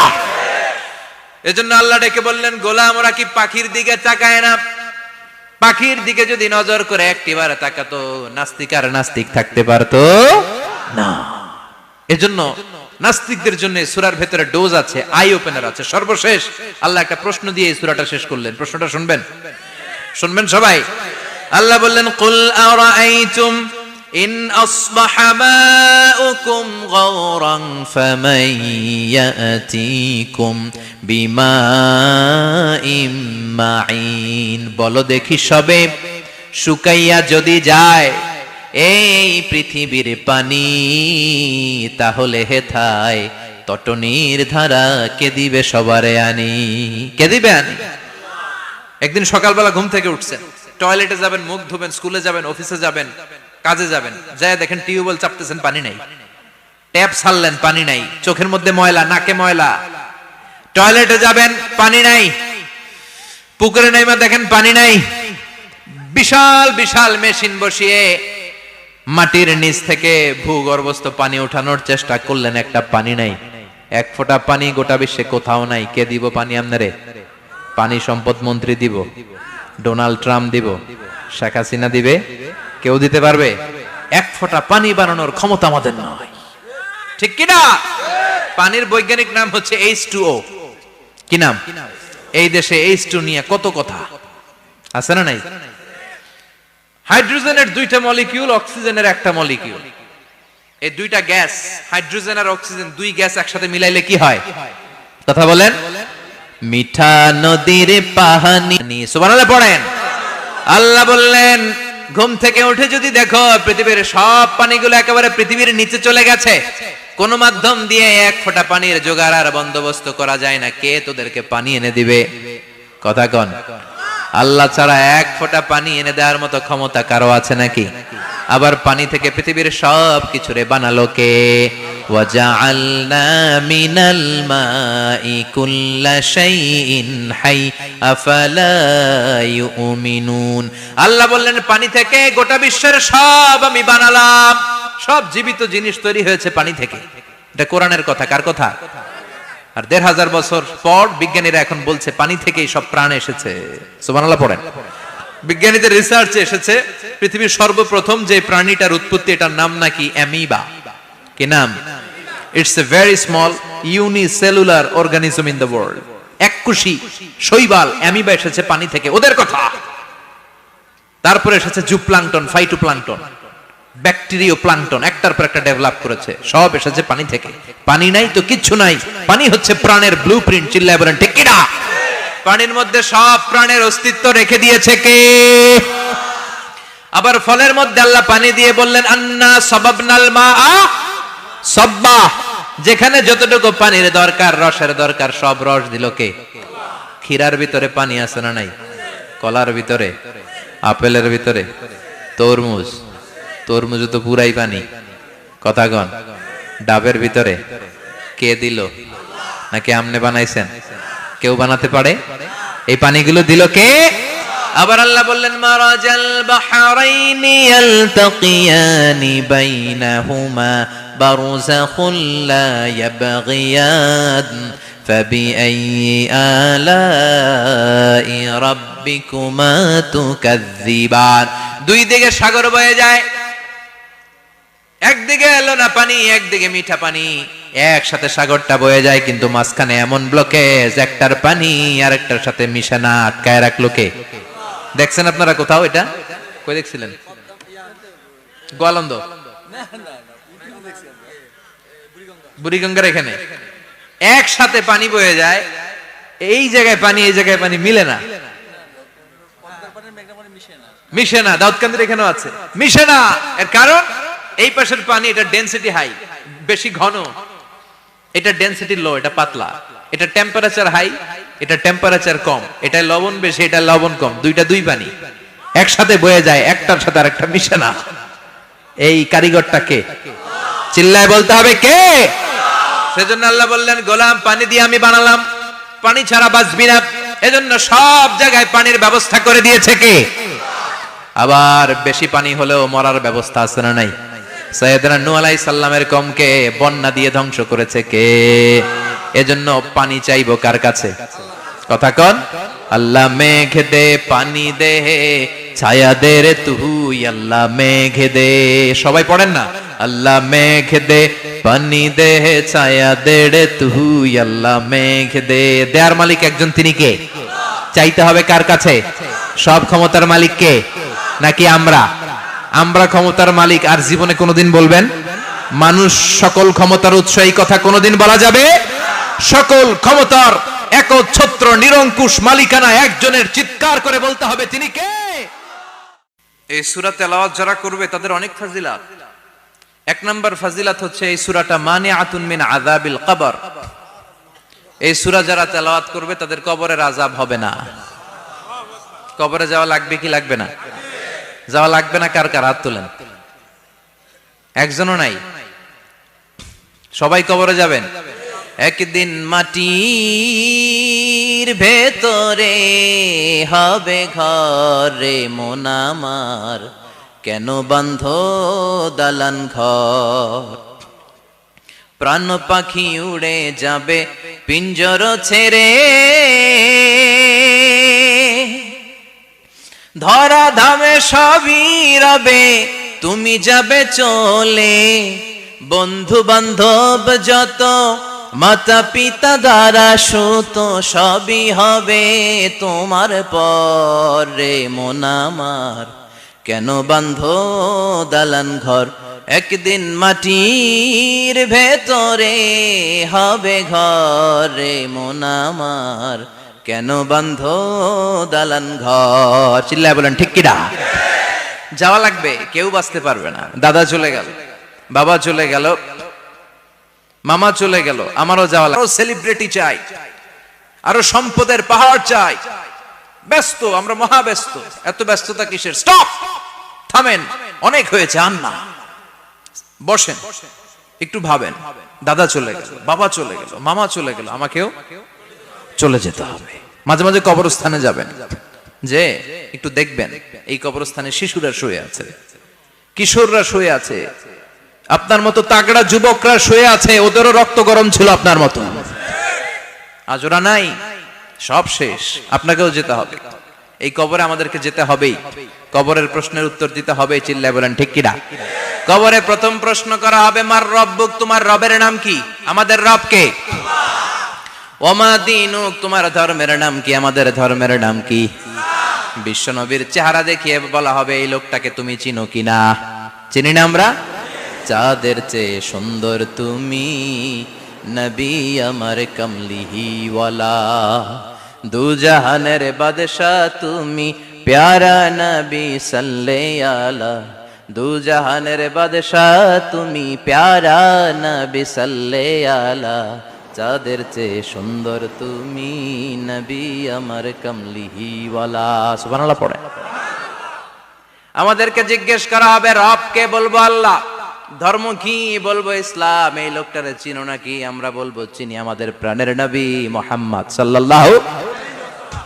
এজন্য আল্লাহ ডেকে বললেন, গোলাম ওরা কি পাখির দিকে তাকায় না? পাখির দিকে যদি নজর করে একটিবার তাকাতো, নাস্তিক আর নাস্তিক থাকতে পারতো না। এজন্য নাস্তিকদের জন্য সূরার ভেতরে ডোজ আছে, আই ওপেনার আছে। সর্বশেষ আল্লাহ একটা প্রশ্ন দিয়ে এই সূরাটা শেষ করলেন। প্রশ্নটা শুনবেন? শুনবেন সবাই? আল্লাহ বললেন, কুল আরাআইতুম ইন আসবাহা মাউকুম গাওরান ফামান ইয়াতিকুম বিমাইম মাইন। বলো দেখি সবে, শুকাইয়া যদি যায় এই পৃথিবীর পানি, তাহলে হেথায় তটনির ধারা কে দিবে সবারে আনি? কে দিবে আনি? একদিন সকালবেলা ঘুম থেকে উঠছেন, টয়লেটে যাবেন, মুখ ধুবেন, স্কুলে যাবেন, অফিসে যাবেন, কাজে যাবেন, যায় দেখেন টিউবওয়েল চাপতেছেন, পানি নাই। ট্যাপ ছাড়লেন, পানি নাই। চোখের মধ্যে ময়লা, নাকে ময়লা। টয়লেটে যাবেন, পানি নাই। পুকুরে নাইমা দেখেন পানি নাই। বিশাল বিশাল মেশিন বসিয়ে মাটির নিচ থেকে ভূগর্ভস্থ পানি ওঠানোর চেষ্টা করলেন, একটা পানি নাই। এক ফোঁটা পানি গোটা বিশ্বে কোথাও নাই। কে দিব পানি আপনারে? পানি সম্পদ মন্ত্রী দিব, ডোনাল্ড ট্রাম্প দিব, শেখ হাসিনা দিবে? কেউ দিতে পারবে? এক ফোঁটা পানি বানানোর ক্ষমতা আমাদের নয়। ঠিক কিনা? পানির বৈজ্ঞানিক নাম হচ্ছে H2O। কি নাম? এই দেশে H2 নিয়ে কত কথা আছে না নাই? হাইড্রোজেনের দুইটা মলিকিউল, অক্সিজেনের একটা মলিকিউল। এই দুইটা গ্যাস, হাইড্রোজেন আর অক্সিজেন, দুই গ্যাস একসাথে মিলাইলে কি হয়? কথা বলেন। মিঠা নদীর পানি। সুবহানাল্লাহ পড়েন। আল্লাহ বললেন, ঘুম থেকে উঠে যদি দেখো পৃথিবীর সব পানিগুলো একেবারে পৃথিবীর নিচে চলে গেছে, কোন মাধ্যম দিয়ে এক ফোঁটা পানির জোগাড় আর বন্দোবস্ত করা যায় না, কে তোদেরকে পানি এনে দিবে? কথা কন। আল্লাহ ছাড়া এক ফোঁটা পানি এনে দেওয়ার মতো ক্ষমতা কারো আছে নাকি? আবার পানি থেকে পৃথিবীর সব কিছুরে বানালো কে? ওয়াজআলনা মিনাল মাই কুল্লা শাইইন হাই আফালা ইউমিনুন। আল্লাহ বললেন, পানি থেকে গোটা বিশ্বের সব আমি বানালাম। সব জীবিত জিনিস তৈরি হয়েছে পানি থেকে। এটা কোরআনের কথা। কার কথা? আর ১৫০০ বছর পর বিজ্ঞানীরা এখন বলছে পানি থেকেই সব প্রাণ এসেছে। সুবহানাল্লাহ পড়েন। বিজ্ঞানীদের রিসার্চে এসেছে পৃথিবীর সর্বপ্রথম যে প্রাণীটার উৎপত্তি, এটার নাম নাকি অ্যামিবা। কি নাম? It's a very small unicellular organism in the world. এককোষী শৈবাল অ্যামিবা এসেছে পানি থেকে, ওদের কথা। তারপরে এসেছে জুপ্লাঙ্কটন, ফাইটোপ্লাঙ্কটন, ব্যাকটেরিয়া প্লাঙ্কটন, একটার পর একটা ডেভেলপ করেছে। সব এসেছে পানি থেকে। পানি নাই তো কিচ্ছু নাই। পানি হচ্ছে প্রাণের ব্লুপ্রিন্ট। চিল্লায় বলেন ঠিক কি না? পানির মধ্যে সব প্রাণের অস্তিত্ব রেখে দিয়েছে কে? আবার ফলের মধ্যে আল্লাহ পানি দিয়ে বললেন, আন্না সাবাবনাল মাআ সাব্বা। যেখানে যতটুকু পানির দরকার, রসের দরকার, সব রস দিল কে? ক্ষীরার ভিতরে পানি আছে না নাই? কলার ভিতরে, আপেলের ভিতরে, তরমুজ, তরমুজ তো পুরাই পানি। কথা কন। ডাবের ভিতরে কে দিল? নাকি আমনে বানাইছেন? কেউ বানাতে পারে? এই পানিগুলো দিল কে? আবার আল্লাহ বললেন, মারাজাল বাহরাইনি ইয়ালতাকিয়ানি বাইনাহুমা বারযাখুল লা ইয়াবগিয়ান ফাবিআইয়ি আলাই রাব্বিকুমা তুকাযযিবান। দুই দিকে সাগর বয়ে যায়, একদিকে এলো না পানি, একদিকে মিঠা পানি, একসাথে সাগরটা বয়ে যায়, কিন্তু মাঝখানে এমন ব্লকেজ, একটার পানি আর একটার সাথে মিশে না, আটকায় রাখলো কে? দেখছেন আপনারা কোথাও এটা? কই দেখছিলেন? গোয়ালন্দ, বুড়িগঙ্গার এখানে একসাথে পানি বয়ে যায়। এই জায়গায় পানি, এই জায়গায় পানি মিলে না, মিশে না। দাউদকান্দির এখানেও আছে, মিশে না। এর কারণ এই পাশের পানি, এটা ডেনসিটি হাই, বেশি ঘন, এটা ডেনসিটি লো, এটা পাতলা। এটা টেম্পারেচার হাই, এটা টেম্পারেচার কম, এটা লবণ বেশি, এটা লবণ কম, দুইটা দুই পানি একসাথে বয়ে যায়, একটার সাথে আরেকটা মিশে না। এই কারিগরটা কে? চিল্লায় বলতে হবে কে? সেজন্য আল্লাহ বললেন, গোলাম পানি দিয়ে আমি বানালাম, পানি ছাড়া বাঁচবি না, এজন্য সব জায়গায় পানির ব্যবস্থা করে দিয়েছে কে? আবার বেশি পানি হলেও মরার ব্যবস্থা আছে না নাই? সাইয়েদনা নূহ আলাইহিস সালামের কওমকে বন্যা দিয়ে ধ্বংস করেছে কে? এজন্য পানি চাইবো কার কাছে? কথা কন। আল্লাহ মেঘ দে পানি দে, ছায়া দে রে তুই আল্লাহ মেঘ দে। সবাই পড়েন না, আল্লাহ মেঘ দে পানি দে, ছায়া দে রে তুই আল্লাহ মেঘ দে। দেয়ার মালিক একজন, তিনি কে? চাইতে হবে কার কাছে? সব ক্ষমতার মালিক কে? নাকি আমরা? আমরা ক্ষমতার মালিক আর জীবনে কোনোদিন বলবেন? মানুষ সকল ক্ষমতার উৎস, এই কথা কোনোদিন বলা যাবে? সকল ক্ষমতার একচ্ছত্র নিরঙ্কুশ মালিকানা একজনের, চিৎকার করে বলতে হবে তিনি কে? এই সূরা তেলাওয়াত যারা করবে তাদের অনেক ফাজিলাত। এক নাম্বার ফাজিলাত হচ্ছে এই সূরাটা মানিআতুন মিন আযাবিল কবর। এই সূরা যারা তেলাওয়াত করবে তাদের কবরের আযাব হবে না। কবরে যাওয়া লাগবে কি লাগবে না? যাওয়া লাগবে না। কার কার হাত তোলেন? একজনও নাই, সবাই কবরে যাবেন। একদিন মাটির ভেতরে হবে ঘরে মন আমার, কেন বান্ধ দালান ঘর? প্রাণ পাখি উড়ে যাবে পিঞ্জর ছেড়ে, ধরা ধামে সবই রবে তুমি যাবে চলে। বন্ধু বান্ধব যত, মাতা পিতা দ্বারা সুত, সবই হবে তোমার পরে মন আমার, কেন বান্ধ দালান ঘর? একদিন মাটির ভেতরে হবে ঘরে মন আমার, কেন বান্ধ দালান ঘর? চিল্লায় বলেন ঠিক কিনা? যাওয়া লাগবে, কেউ বাঁচতে পারবে না। দাদা চলে গেল, বাবা চলে গেল, মামা চলে গেল, আমারও যাওয়া লাগবে। আরো সেলিব্রিটি চাই, আরো সম্পদের পাহাড় চাই। ব্যস্ত, আমরা মহা ব্যস্ত। এত ব্যস্ততা কিসের? স্টপ, থামেন, অনেক হয়েছে, আর না। বসেন, একটু ভাবেন। দাদা চলে গেল, বাবা চলে গেল, মামা চলে গেল, আমাকেও চলে যেতে হবে। মাঝে মাঝে কবরস্থানে যাবেন, যে একটু দেখবেন এই কবরস্থানে শিশুরা শুয়ে আছে, কিশোররা শুয়ে আছে, আপনার মতো তাগড়া যুবকরা শুয়ে আছে, ওদেরও রক্ত গরম ছিল আপনার মতো। আজ ওরা নাই, সব শেষ। আপনাকেও যেতে হবে, এই কবরে আমাদেরকে যেতে হবেই। কবরের প্রশ্নের উত্তর দিতে হবে। চিল্লায় বলেন ঠিক কিনা? কবরে প্রথম প্রশ্ন করা হবে, মার রব্বুক, তোমার রবের নাম কি? আমাদের রব কে? ওমা দীনুক, তোমার ধর্মের নাম কি? আমাদের ধর্মের নাম কি? বিশ্ব নবীর চেহারা দেখিয়ে বলা হবে, এই লোকটাকে তুমি চিনো কিনা? চিনি না আমরা? চাঁদের চেয়ে সুন্দর তুমি, নবী আমার কমলিহি ওয়ালা, দু জাহানের বাদশা তুমি, প্যারা নবী সাল্লাল্লাহু আলা, দু জাহানের বাদশা তুমি, প্যারা নবী সাল্লাল্লাহু আলা, চাঁদের চেয়ে সুন্দর তুমি, নবী আমার কমলিহি ওয়ালা। সুবহানাল্লাহ পড়ে। আমাদেরকে জিজ্ঞেস করা হবে, রব কে? বলবো আল্লাহ। ধর্ম কি? বলবো ইসলাম। এই লোকটারে চিনো নাকি? আমরা বলবো চিনি, আমাদের প্রাণের নবী মুহাম্মদ সাল্লাল্লাহু।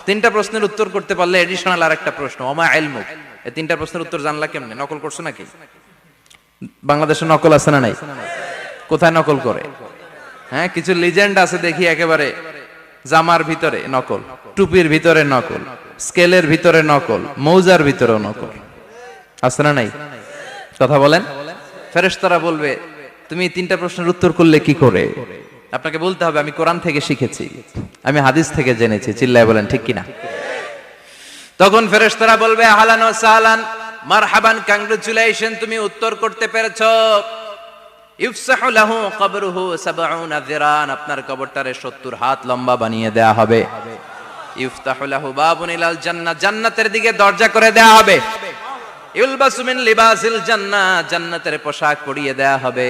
তিনটা প্রশ্নের উত্তর করতে পারলে এডিশনাল আরেকটা প্রশ্ন, ওমা ইলমুক। এই তিনটা প্রশ্নের উত্তর জানলা কেমনে? নকল করছো নাকি? বাংলাদেশে নকল আছে না নাই? কোথায় নকল করে? হ্যাঁ, কিছু লিজেন্ড আছে দেখি, একেবারে জামার ভিতরে নকল, টুপির ভিতরে নকল, স্কেলের ভিতরে নকল, মৌজার ভিতরেও নকল। আছে না নাই? কথা বলেন। ফেরেশতারা বলবে, তুমি তিনটা প্রশ্নের উত্তর করলে কি করে? আপনাকে বলতে হবে, আমি কোরআন থেকে শিখেছি, আমি হাদিস থেকে জেনেছি। চিল্লায় বলেন ঠিক কিনা? তখন ফেরেশতারা বলবে, আহলান ওয়া সাহলান, মারহাবান, কংগ্রাচুলেশন, তুমি উত্তর করতে পেরেছো। ইফসাহু লাহু কবরুহু ৭০ যিরান, আপনার কবরটারে ৭০ হাত লম্বা বানিয়ে দেয়া হবে। ইফতাহু লাহু বাবুন ইলাল জান্নাহ, জান্নাতের দিকে দরজা করে দেয়া হবে। ইলবাসু মিন লিবাসিল জান্নাহ, জান্নাতের পোশাক পরিয়ে দেয়া হবে।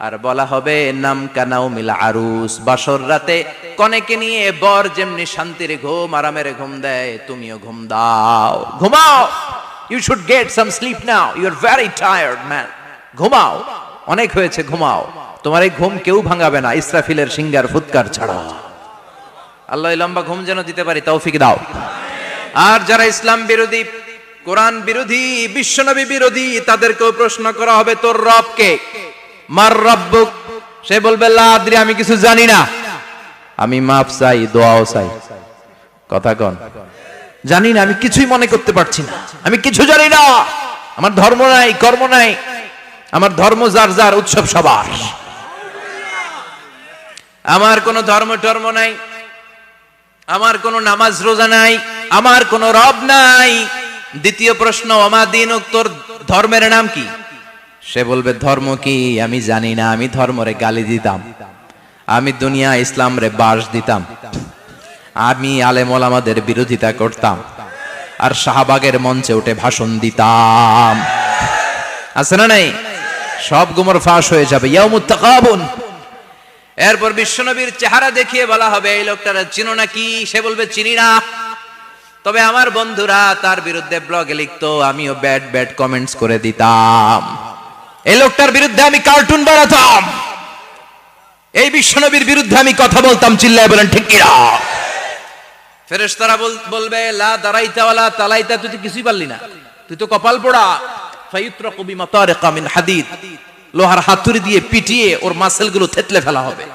আর বলা হবে নাম কানাউমিল আরুস, বাসর রাতে কনেকে নিয়ে বর যেমনি শান্তির ঘুম আরামের ঘুম দেয়, তুমিও ঘুম দাও, ঘুমাও। You should get some sleep now, you are very tired man. ঘুমাও, অনেক হয়েছে, ঘুমাও। তোমার এই ঘুম কেউ ভাঙাবে না ইসরাফিলের সিঙ্গার ফুৎকার ছাড়া। আল্লাহ এই লম্বা ঘুম যেন দিতে পারি, তৌফিক দাও। আর যারা ইসলাম বিরোধী, কোরআন বিরোধী, বিশ্বনবী বিরোধী, তাদেরকেও প্রশ্ন করা হবে তোর রব কে? মার রব্বুক? সে বলবে লা আদরি, আমি কিছু জানি না, আমি মাফ চাই, দোয়াও চাই। কথা কন, জানি না, আমি কিছুই মনে করতে পারছি না, আমি কিছু জানি না, আমার ধর্ম নাই, কর্ম নাই, আমার ধর্ম যার যার, উৎসব সবার, আমার কোনো ধর্ম টর্ম নাই, আমার কোনো নামাজ রোজা নাই, আমার কোনো রব নাই। দ্বিতীয় প্রশ্ন, ওমা দীনুক, তোর ধর্মের নাম কি? সে বলবে ধর্ম কি আমি জানি না, আমি ধর্মরে গালি দিতাম, আমি দুনিয়া ইসলাম রে বাস দিতাম, আমি আলেম ওলামাদের বিরোধিতা করতাম, আর শাহবাগের মঞ্চে উঠে ভাষণ দিতাম। আছে না নাই? সব গুমর ফাঁস হয়ে যাবে, ইয়াউমুত তাকাবুন। এরপর বিশ্বনবীর চেহারা দেখিয়ে বলা হবে এই লোকটারা চিনো নাকি? সে বলবে চিনি না, তবে আমার বন্ধুরা তার বিরুদ্ধে ব্লগে লিখতো, আমিও ব্যাড ব্যাড কমেন্টস করে দিতাম, এই লোকটার বিরুদ্ধে আমি কার্টুন বানাতাম, এই বিশ্বনবীর বিরুদ্ধে আমি কথা বলতাম, চিল্লায় বলেন ঠিক কিনা? ফেরেশতারা বলবে লা দারাইতা ওয়ালা তালাইতা, তুই তো কিছুই পারলি না, তুই তো কপাল পোড়া। ফায়ুত্রাকু বিমাতারিকা মিন হাদিদ, লোহার হাতুড়ি দিয়ে পিটিয়ে ওর মাসেলগুলো থেতলে ফেলা হবে।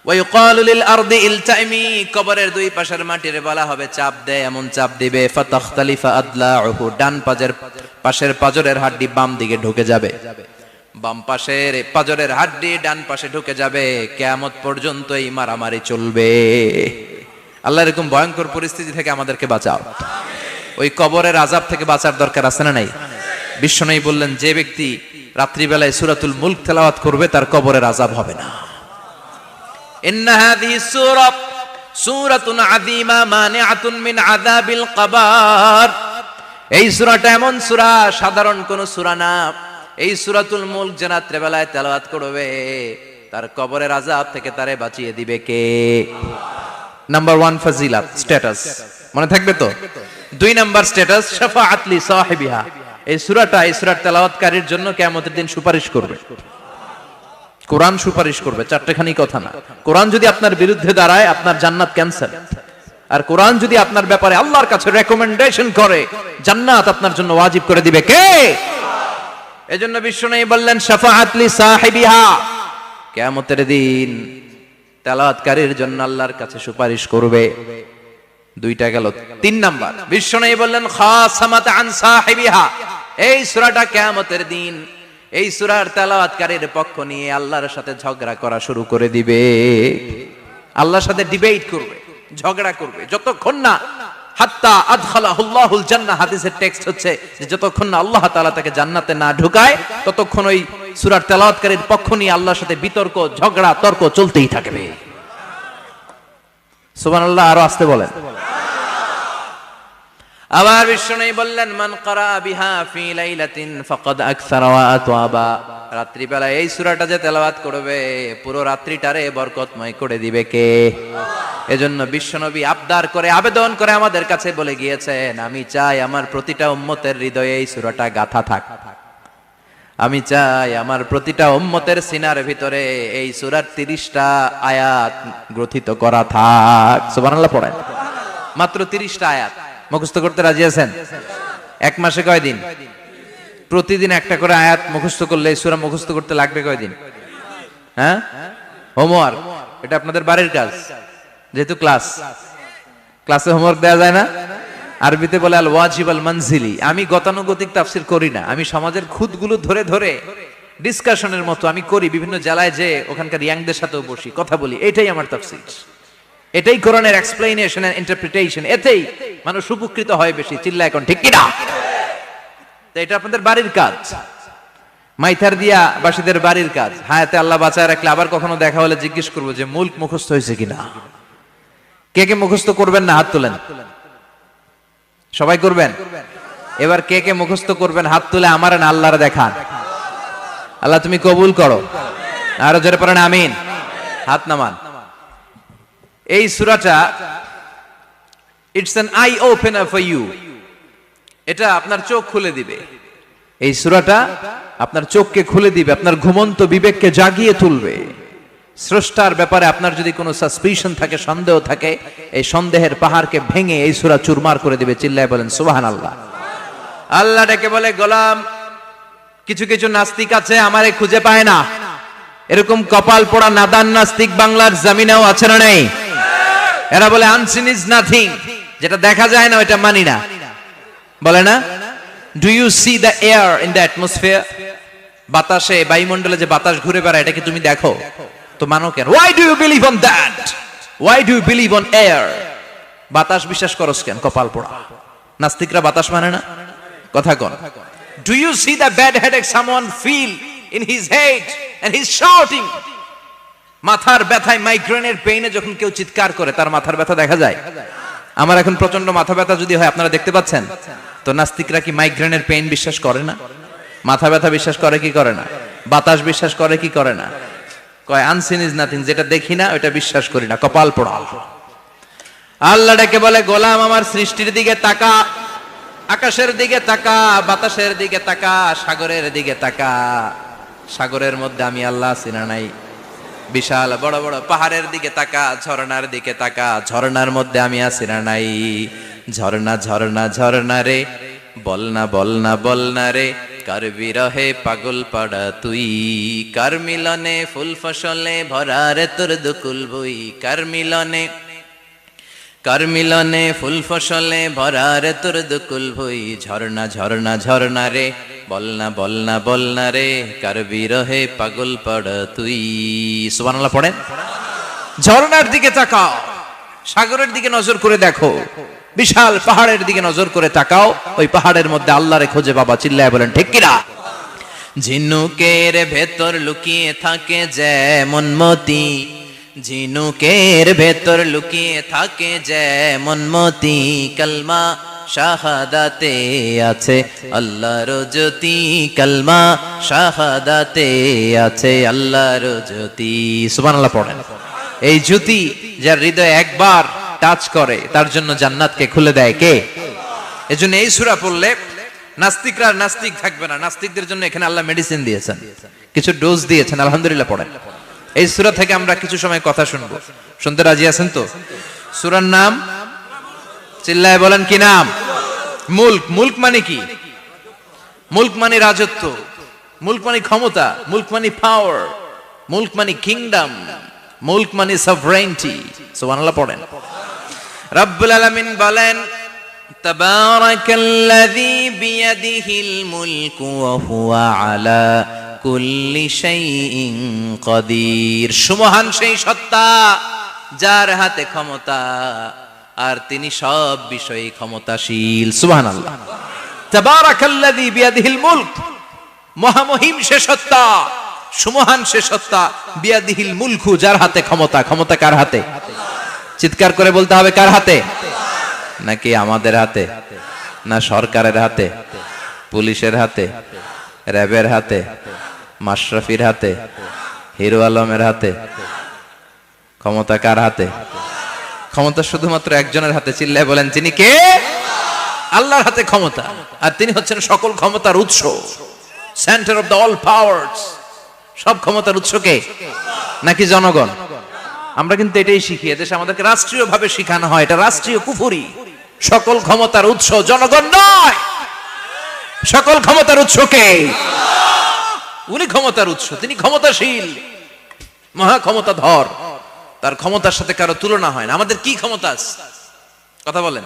ওয়ায়ুকালু লিল আরদি ইলতাইমি, কবরের দুই পাশের মাটির বলা হবে চাপ দে, এমন চাপ দিবে ফাতাখতালিফা আদলাউহু, ডান পাশের পাজরের হাড্ডি বাম দিকে ঢুকে যাবে, বাম পাশের পাজরের হাড্ডি ডান পাশে ঢুকে যাবে, কিয়ামত পর্যন্ত এই মারামারি চলবে। আল্লাহ এরকম ভয়ঙ্কর পরিস্থিতি থেকে আমাদেরকে বাঁচাও। ওই কবরের আযাব থেকে বাঁচার দরকার আছে না নাই? বিশ্বনবী বললেন যে ব্যক্তি রাত্রিবেলায় সূরাতুল মুলক তেলাওয়াত করবে তার কবরের আযাব হবে না। ইন্না হাযিহি সূরাতুন আযীমা মানিআতুন মিন আযাবিল কবর, এই সূরাটা এমন সূরা, সাধারণ কোন সূরা না। এই সূরাতুল মুলক যে রাত্রিবেলায় তেলাওয়াত করবে তার কবরের আযাব থেকে তারে বাঁচিয়ে দিবে কে? নাম্বার 1 ফাজিলাত, স্ট্যাটাস, মনে থাকবে তো? 2 নাম্বার স্ট্যাটাস শাফাআত লি সাহিবিহা, এই সূরাটা, এই সূরার তেলাওয়াতকারীর জন্য কিয়ামতের দিন সুপারিশ করবে। কোরআন সুপারিশ করবে, চারটেখানি কথা না। কোরআন যদি আপনার বিরুদ্ধে দাঁড়ায় আপনার জান্নাত ক্যান্সেল, আর কোরআন যদি আপনার ব্যাপারে আল্লাহর কাছে রেকমেন্ডেশন করে জান্নাত আপনার জন্য ওয়াজিব করে দিবে কে? এজন্য বিশ্বনবী বললেন শাফাআত লি সাহিবিহা, কিয়ামতের দিন তেলাওয়াতকারীর জন্য আল্লাহর কাছে সুপারিশ করবে। 2টা গেল। 3 নাম্বার বিশ্বনবী বললেন খাসামাত আন সাহিবিহা, এই সূরাটা কিয়ামতের দিন এই সূরার তেলাওয়াতকারীর পক্ষ নিয়ে আল্লাহর সাথে ঝগড়া করা শুরু করে দিবে, আল্লাহর সাথে ডিবেট করবে, ঝগড়া করবে, যতক্ষণ না হাত্তা আদখালাহুল্লাহুল জান্নাহ। হাদিসের টেক্সট হচ্ছে যে যতক্ষণ না আল্লাহ তাআলা তাকে জান্নাতে না ঢুকায় ততক্ষণ ওই সূরার তেলাওয়াতকারীর পক্ষ নিয়ে আল্লাহর সাথে বিতর্ক, ঝগড়া, তর্ক চলতেই থাকবে। সুবহানাল্লাহ, আরো আস্তে বলেন। আবার বিশ্বনবী বললেন মান ক্বারা বিহা ফি লাইলাতিন ফাকাদ আকসারা ওয়া আতওয়াবা, রাত্রিবেলা এই সূরাটা যে তেলাওয়াত করবে পুরো রাত্রিটারে বরকতময় করে দিবে কে? এজন্য বিশ্বনবী আবদার করে, আবেদন করে আমাদের কাছে বলে গিয়েছেন, আমি চাই আমার প্রতিটা উম্মতের হৃদয়ে এই সূরাটা গাঁথা থাক, আমি চাই আমার প্রতিটা উম্মতের সিনার ভিতরে এই সূরার 30টা আয়াত গ্রথিত করা থাক। সুবহানাল্লাহ পড়েন। মাত্র 30টা আয়াত মুখস্থ করতে রাজি আছেন? 1 মাসে কয় দিন? প্রতিদিন একটা করে আয়াত মুখস্থ করলে এই সূরা মুখস্থ করতে লাগবে কয় দিন? হ্যাঁ, হোমওয়ার্ক, এটা আপনাদের বাড়ির কাজ। যেহেতু ক্লাসে হোমওয়ার্ক দেওয়া যায় না, আরবিতে বলে আল ওয়াজিব আল মানজিলি। আমি গতানুগতিক তাফসীর করি না, আমি সমাজের খুঁতগুলো ধরে ধরে ডিসকাশনের মতো আমি করি, বিভিন্ন জেলায় যে ওখানকার ইয়াংদের সাথেও বসি, কথা বলি, এটাই আমার তাফসীর, এটাই কোরআনের এক্সপ্লেনেশন এন্ড ইন্টারপ্রিটেশন, এতেই মানুষ উপকৃত হয় বেশি। চিল্লা এখন ঠিক কিনা? তো এটা আপনাদের বাড়ির কাজ, মাইথার দিয়া বাসীদের বাড়ির কাজ। হায়াতে আল্লাহ বাঁচায় রাখলে আবার কখনো দেখা হলে জিজ্ঞেস করবো যে মুলক মুখস্থ হয়েছে কিনা। কে কে মুখস্থ করবেন না হাত তোলেন। সবাই করবেন। এবার কে কে মুখস্থ করবেন হাত তুলে আমার না আল্লাহর দেখান। আল্লাহ তুমি কবুল করো। আরো জোরে পড়েন আমিন। হাত নামান। এই সূরাটা it's an eye opener for you. এটা আপনার চোখ খুলে দিবে। এই সূরাটা আপনার চোখকে খুলে দিবে, আপনার ঘুমন্ত বিবেককে জাগিয়ে তুলবে। স্রষ্টার ব্যাপারে আপনার যদি কোনো সাসপিশন থাকে, সন্দেহ থাকে, এই সন্দেহের পাহাড়কে ভেঙে এই সূরা চুরমার করে দিবে। চিল্লায় বলেন সুবহানাল্লাহ। আল্লাহ ডেকে বলে, গোলাম, কিছু কিছু নাস্তিক আছে আমারে খুঁজে পায় না। এরকম কপাল পোড়া নাদান নাস্তিক বাংলার জমিনেও আছে না নেই? এরা বলে আনসিন ইজ নাথিং, যেটা দেখা যায় না ওইটা মানি না। বলে না, do you see the air in the atmosphere? বাতাসে, বায়ুমণ্ডলে যে বাতাস ঘুরে বেড়ায়, এটাকে তুমি দেখো তো মানো কেন? Why do you believe on that? Why do you believe on air? বাতাস বিশ্বাস করস কেন? কপাল পোড়া নাস্তিকরা বাতাস মানে না। কথা কন। Do you see the bad headache someone feel in his head and he is shouting? মাথার ব্যথায়, মাইগ্রেনের পেইনে যখন কেউ চিৎকার করে, তার মাথার ব্যথা দেখা যায়? আমার এখন প্রচন্ড মাথা ব্যথা যদি হয়, আপনারা দেখতে পাচ্ছেন তো, নাস্তিকরা কি মাইগ্রেনের পেইন বিশ্বাস করে না? মাথা ব্যথা বিশ্বাস করে কি করে না? বাতাস বিশ্বাস করে কি করে না? কয় আনসিন ইজ নাথিং, যেটা দেখি না ওটা বিশ্বাস করি না। কপাল পোড়া। আল্লাহ ডেকে বলে, গোলাম, আমার সৃষ্টির দিকে তাকা, আকাশের দিকে তাকা, বাতাসের দিকে তাকা, সাগরের দিকে তাকা। সাগরের মধ্যে আমি আল্লাহ আছি না নাই? বিশাল বড় বড় পাহাড়ের দিকে তাকা, ঝর্ণার দিকে তাকা, ঝর্ণার মধ্যে আমি আছি না নাই? ঝর্ণা ঝর্ণা ঝর্ণা রে, বলনা বলনা বলনা রে, কার বিরহে পাগল পাড়া তুই, কার মিলনে ফুল ফসলে ভরা রে তোর দুকুল বই, কার মিলনে, কার মিলনে ফুল ফসলে ভরা রে তোর দুকুল বই। ঝর্ণা ঝর্ণা ঝর্ণা রে, বলনা বলনা বলনা রে, কার বিরহে পাগল পাড়া তুই। সুবহানাল্লাহ পড়েন। ঝর্ণার দিকে তাকাও, সাগরের দিকে নজর করে দেখো, বিশাল পাহাড়ের দিকে নজর করে তাকাও, ওই পাহাড়ের মধ্যে আল্লাহরে খোঁজে বাবা। চিল্লায় বলেন ঠিক কিনা? ঝিনুকের ভেতর লুকিয়ে থাকে যেমন মতি, ঝিনুকের ভেতর লুকিয়ে থাকে যেমন মতি, কালমা শাহাদাতে আছে আল্লাহর জ্যোতি, কালমা শাহাদাতে আছে আল্লাহর জ্যোতি। সুবহানাল্লাহ পড়েন। এই জ্যোতি যার হৃদয়ে একবার টাচ করে, তার জন্য জান্নাতকে খুলে দেয় কে? এজন্য এই সূরা পড়লে নাস্তিকরা নাস্তিক থাকবে না। নাস্তিকদের জন্য এখানে আল্লাহ মেডিসিন দিয়েছেন, কিছু ডোজ দিয়েছেন। আলহামদুলিল্লাহ পড়েন। এই সূরা থেকে আমরা কিছু সময় কথা শুনবো। শুনতে রাজি আছেন তো? সূরার নাম চিল্লায় বলেন কি নাম? মুলক। মুলক মানে কি? মুলক মানে রাজত্ব, মুলক মানে ক্ষমতা, মুলক মানে পাওয়ার, মুলক মানে কিংডম, মুলক মানে সভরেন্টি। সুবহানাল্লাহ পড়েন। রব্বুল আলামিন বলেন, তাবারাকাল্লাযী বিয়াদিহিল মুলকু ওয়া হুয়া আলা কুল্লি শাইইন কাদির। সুমহান সেই সত্তা যার হাতে ক্ষমতা, আর তিনি সব বিষয়ে ক্ষমতাশীল। সুবহানাল্লাহ। তাবারাকাল্লাযী বিয়াদিহিল মুলক, মহামহিম সে সত্তা, সুমহান সে সত্তা, বিয়াদিহিল মুলকু, যার হাতে ক্ষমতা। ক্ষমতা কার হাতে? চিৎকার করে বলতে হবে, কার হাতে? নাকি আমাদের হাতে? না সরকারের হাতে, পুলিশের হাতে, র্যাবের হাতে, মাশরাফির হাতে, হিরো আলমের হাতে? ক্ষমতা কার হাতে? ক্ষমতা শুধুমাত্র একজনের হাতে। চিল্লায় বলেন তিনি কে? আল্লাহর হাতে ক্ষমতা, আর তিনি হচ্ছেন সকল ক্ষমতার উৎস, centre of the all powers. সব ক্ষমতার উৎস কে? নাকি জনগণ? আমরা কিন্তু এটাই শিখি, এদেশে আমাদেরকে রাষ্ট্রীয় ভাবে শিখানো হয়, এটা রাষ্ট্রীয় কুফরি। সকল ক্ষমতার উৎস জনগণ নয়, সকল ক্ষমতার উৎস কে? উনি ক্ষমতার উৎস, তিনি ক্ষমতাশীল, মহা ক্ষমতাধর, তার ক্ষমতার সাথে কারো তুলনা হয় না। আমাদের কি ক্ষমতা আছে? কথা বলেন।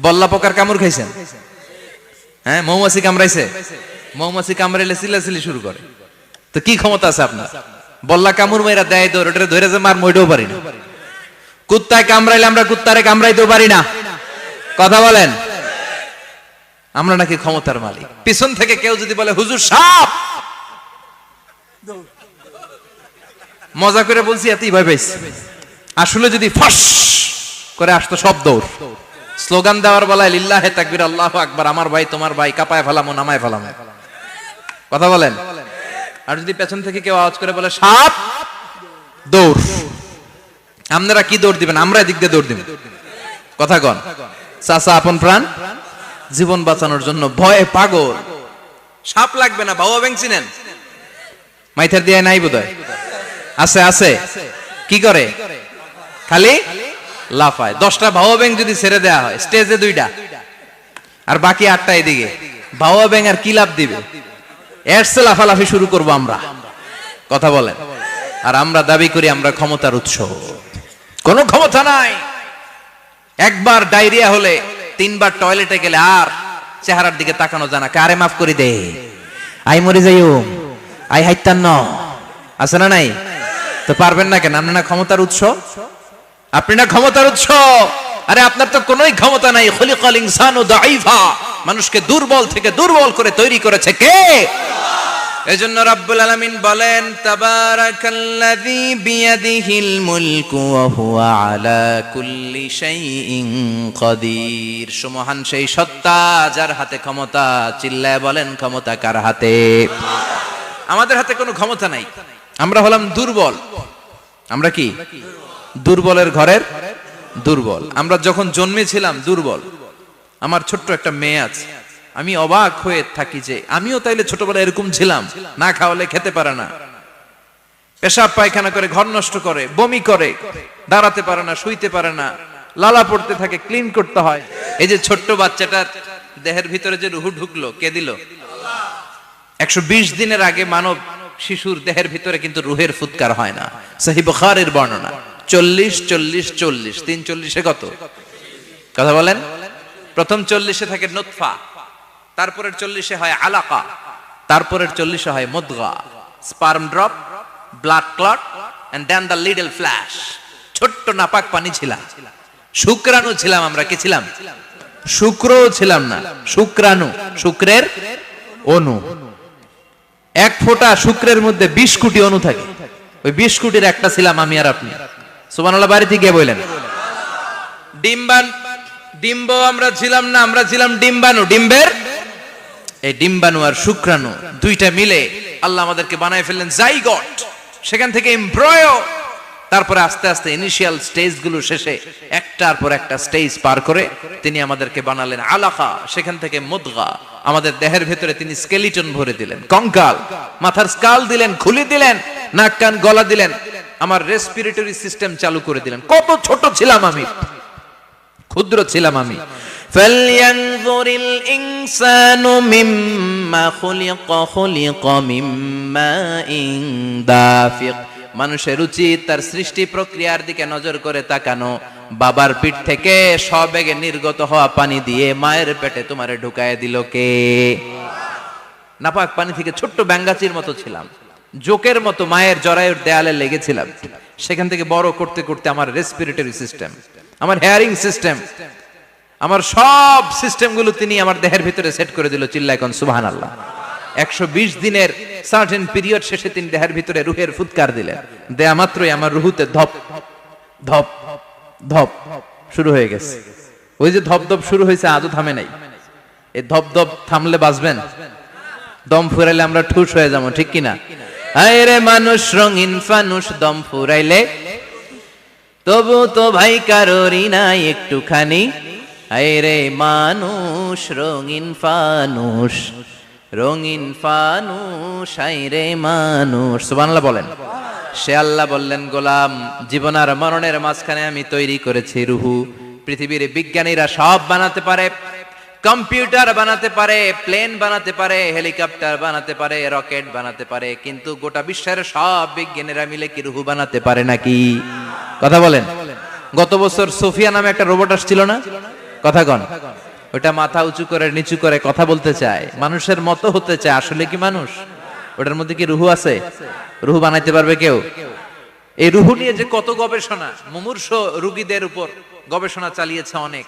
বল্লা পোকার কামড় খাইছেন? হ্যাঁ, মৌমাছি কামড়াইছে? মৌমাছি কামড়াইলে চিল্লাচিল্লি শুরু করে, তো কি ক্ষমতা আছে আপনার? বল্লা কামড় মেয়েরা দেয় দৌড়, ওটা ধরে যে মার মইতেও পারি না। কুত্তায় কামড়াইলে আমরা কুত্তারে কামড়াইতেও পারি না। কথা বলেন। আমরা নাকি ক্ষমতার মালিক। পিছন থেকে কেউ যদি বলে হুজুর সাপ, মজা করে বলছি, এতই ভয় পাইছি। আসলে যদি ফস করে আসতো সব দৌড়। স্লোগান দেওয়ার বেলায় লিল্লাহে তাকবীর, আল্লাহু আকবার, আমার ভাই তোমার ভাই, কাপায় ফেলামো নামায় ফেলামো। কথা বলেন। আর যদি পেছন থেকে কেউ আওয়াজ করে বলে সাপ, দৌড়। আপনারা কি দৌড় দিবেন? আমরা এদিক দিয়ে দৌড় দিব। কথা কন। চাচা আপন প্রাণ জীবন বাঁচানোর জন্য ভয়ে পাগল। সাপ লাগবে না, ভাওয়া ব্যাং চিনেন? মাইথার দিয়ে নাই বোধহয়, আছে আছে। কি করে? খালি লাফায়। 10টা ভাওয়া ব্যাং যদি ছেড়ে দেওয়া হয়, স্টেজে 2টা আর বাকি 8টা এদিকে, ভাওয়া ব্যাং আর কি লাভ দিবে? এরসে লাফালাফি শুরু করব আমরা। কথা বলেন। আর আমরা দাবি করি আমরা ক্ষমতার উৎস। কোনো ক্ষমতা নাই। একবার ডায়রিয়া হলে 3বার টয়লেটে গেলে আর চেহারার দিকে তাকানো যায় না। কারে মাফ করে দে, আই মরে যাইও, আই হাইতান ন, আছে না নাই? তো পারবেন না কেন? আপনি না ক্ষমতার উৎস, আপনি না ক্ষমতার উৎস। আরে আপনার তো কোনোই ক্ষমতা নাই। খলিকাল ইনসানু দাঈফা, মানুষকে দুর্বল থেকে দুর্বল করে তৈরি করেছে কে? এজন্য রব্বুল আলামিন বলেন তাবারাকাল্লাযী বিয়াদিহিল মুলকু ওয়া হুয়া আলা কুল্লি শাইইন কাদির। সুমহান সেই সত্তা যার হাতে ক্ষমতা। চিল্লায় বলেন ক্ষমতা কার হাতে? আমাদের হাতে কোনো ক্ষমতা নাই। আমরা হলাম দুর্বল। আমরা কি? দুর্বলের ঘরের দুর্বল। আমরা যখন জন্মেছিলাম দুর্বল। আমার ছোট্ট একটা মেয়ে আছে, আমি অবাক হয়ে থাকি যে আমিও তাইলে ছোটবেলায় এরকম ছিলাম। না খাওয়ালে খেতে পারে না, পেশাব পায়খানা করে, ঘর নষ্ট করে, বমি করে, দাঁড়াতে পারে না, শুইতে পারে না, লালা পড়তে থাকে, ক্লিন করতে হয়। এই যে ছোট্ট বাচ্চাটার দেহের ভিতরে যে রুহু ঢুকলো, কে দিল? 120 দিনের আগে মানব শিশুর দেহের ভিতরে কিন্তু রুহের ফুৎকার হয় না। সহিহ বুখারীর বর্ণনা 40 40 40 340 কত? কথা বলেন। প্রথম 40 থাকে নুতফা, তারপরের 40 হয় আলাকা, তারপরের 40 হয় মুদগা, sperm drop, blood clot and then the little flesh. ছোট্ট নাপাক পানি ছিলাম, শুক্রাণু ছিলাম আমরা। কি ছিলাম? শুক্রও ছিলাম না, শুক্রাণু, শুক্রের অণু। এক ফোঁটা শুক্রের মধ্যে 20 কোটি অণু থাকে। ওই 20 কোটির একটা ছিলাম আমি আর আপনি। সুবহানাল্লাহ। বাড়িতে গিয়ে বললেন ডিম্ব আমরা ছিলাম না, আমরা ছিলাম ডিম্বাণু। ডিম্বের এই ডিম্বাণু আর শুক্রাণু দুইটা মিলে আল্লাহ আমাদেরকে বানায় ফেললেন জাইগট। সেখান থেকে এমব্রয়ো, তারপরে আস্তে আস্তে ইনিশিয়াল স্টেজগুলো শেষে একটার পর একটা স্টেজ পার করে তিনি আমাদেরকে বানালেন আলাকা। সেখান থেকে মুদগা, আমাদের দেহের ভেতরে তিনি স্কেলিটন ভরে দিলেন, কঙ্কাল, মাথার স্কাল দিলেন, খুলি দিলেন, নাক কান গলা দিলেন, আমার রেসপিরেটরি সিস্টেম চালু করে দিলেন। কত ছোট ছিলাম আমি, ক্ষুদ্র ছিলাম আমি। ফালয়ানজুরিল ইনসানু মিম্মা খুলিকা, খুলিকা মিম্মাইন দাফিক। মানুষের উচিত তার সৃষ্টি প্রক্রিয়ার দিকে নজর করে তাকানো। বাবার পিঠ থেকে সবেগে নির্গত হওয়া পানি দিয়ে মায়ের পেটে তোমারে ঢুকায় দিল কে? নাপাক পানি থেকে ছোট্ট ব্যাঙ্গাচির মতো ছিলাম, জোকের মতো মায়ের জরায়ুর দেয়ালে লেগেছিলাম। সেখান থেকে বড় করতে করতে আমার রেসপিরেটরি সিস্টেম, আমার হেয়ারিং সিস্টেম, আমার সব সিস্টেমগুলো তিনি আমার দেহের ভিতরে সেট করে দিল। চিল্লায় কোন সুবহানাল্লাহ। 120 দিনের সার্টেন পিরিয়ড শেষে তিনি দেহের ভিতরে রুহের ফুৎকার দিলেন। দেয়া মাত্রই আমার রুহুতে ধপ ধপ ধপ শুরু হয়ে গেছে। ওই যে ধপ ধপ শুরু হয়েছে, আজও থামে নাই। এই ধপ ধপ থামলে বাঁচবেন? দম ফুরাইলে আমরা ঠুস হয়ে যাবো, ঠিক কিনা? আয় রে মানুষ রঙিন ফানুষ, দম ফুরাইলে তবু তো ভাই কারোরই নাই একটুখানি। আয় রে মানুষ রঙিন ফানুষ, রঙিন ফানুষ, আয় রে মানুষ। সুবহানাল্লাহ বলেন। সে আল্লাহ বললেন, গোলাম, জীবন আর মরণের মাঝখানে আমি তৈরি করেছি রুহু। পৃথিবীর বিজ্ঞানীরা সব বানাতে পারে, কম্পিউটার বানাতে পারে, প্লেন বানাতে পারে, হেলিকপ্টার বানাতে পারে, রকেট বানাতে পারে, কিন্তু গোটা বিশ্বের সব বিজ্ঞানীরা মিলে কি রুহু বানাতে পারে নাকি? কথা বলেন। গত বছর সোফিয়া নামে একটা রোবট আসছিল না? কথা কন। ওটা মাথা উঁচু করে নিচু করে কথা বলতে চায়, মানুষের মতো হতে চায়। আসলে কি মানুষ? ওটার মধ্যে কি রুহু আছে? রুহু বানাইতে পারবে কেউ? এই রুহু নিয়ে যে কত গবেষণা, মুমূর্ষ রোগীদের উপর গবেষণা চালিয়েছে অনেক।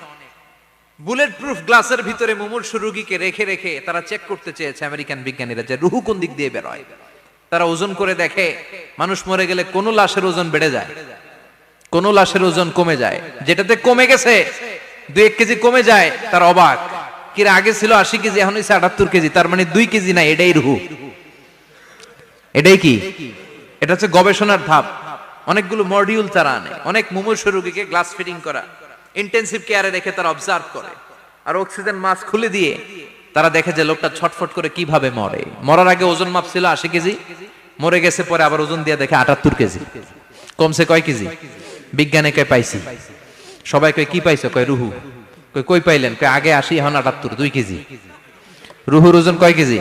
বুলেট প্রুফ গ্লাসের ভিতরে মুমূর্ষ রোগীকে রেখে রেখে তারা চেক করতে চেয়েছে আমেরিকান বিজ্ঞানীরা যে রুহু কোন দিক দিয়ে বেরোয়। তারা ওজন করে দেখে, মানুষ মরে গেলে কোন লাশের ওজন বেড়ে যায়, কোন লাশের ওজন কমে যায়। যেটাতে কমে গেছে 2-1 কেজি কমে যায়, তার অবাক। কি আগে ছিল 80 কেজি, এখন হইছে 78 কেজি, তার মানে 2 কেজি না, এটাই রুহু। এটাই কি? এটা হচ্ছে গবেষণার ধাপ। অনেকগুলো মডিউল তারা আনে, অনেক মুমূর্ষু রোগীকে গ্লাস ফিটিং করা, ইন্টেনসিভ কেয়ারে রেখে তারা অবজার্ভ করে, আর অক্সিজেন মাস্ক খুলে দিয়ে তারা দেখে যে লোকটা ছটফট করে কিভাবে মরে। মরার আগে ওজন মাপ ছিল 80 কেজি, মরে গেছে পরে আবার ওজন দিয়ে দেখে 78 কেজি। কমছে কয় কেজি? বিজ্ঞানে কয় পাইছি। সবাই কয় কি পাইছো? কয় রুহু। কই পাইলেন? কয় আগে 80 এখন 78, 2 কেজি। রুহুর ওজন কয় কেজি?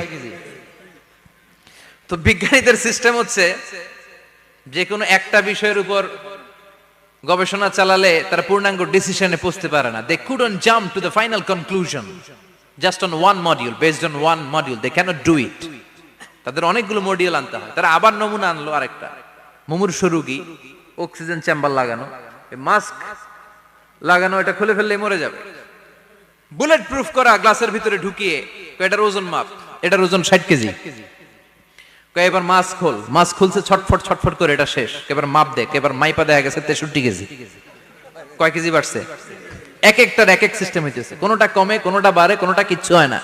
তো বিজ্ঞানীদের সিস্টেম হচ্ছে যে কোনো একটা বিষয়ের উপর গবেষণা চালালে তারা পূর্ণাঙ্গ ডিসিশনে পৌঁছতে পারে না। They couldn't jump to the final conclusion just on one module, based on one module. They cannot do it. তাদের অনেকগুলো মডিউল আনতে হয়। তারা আবার নমুনা আনলো আরেকটা, মুমূর্ষু রোগী, অক্সিজেন চেম্বার লাগানো, মাস্ক লাগানো, এটা খুলে ফেললে মরে যাবে। বুলেট প্রুফ করা গ্লাসের ভিতরে ঢুকিয়ে এটার ওজন মাপ, এটার ওজন 60 কেজি। এবার মাস্ক খোল, মাস্ক খুলছে ছটফট ছটফট করে, এটা শেষ। এবার মাপ দেখ, এবার মাইপা দেখা গেছে 63 কেজি। কয় কেজি বাড়ছে? এক একটার এক এক সিস্টেম হইতেছে, কোনোটা কমে, কোনোটা বাড়ে, কোনোটা কিচ্ছু হয় না।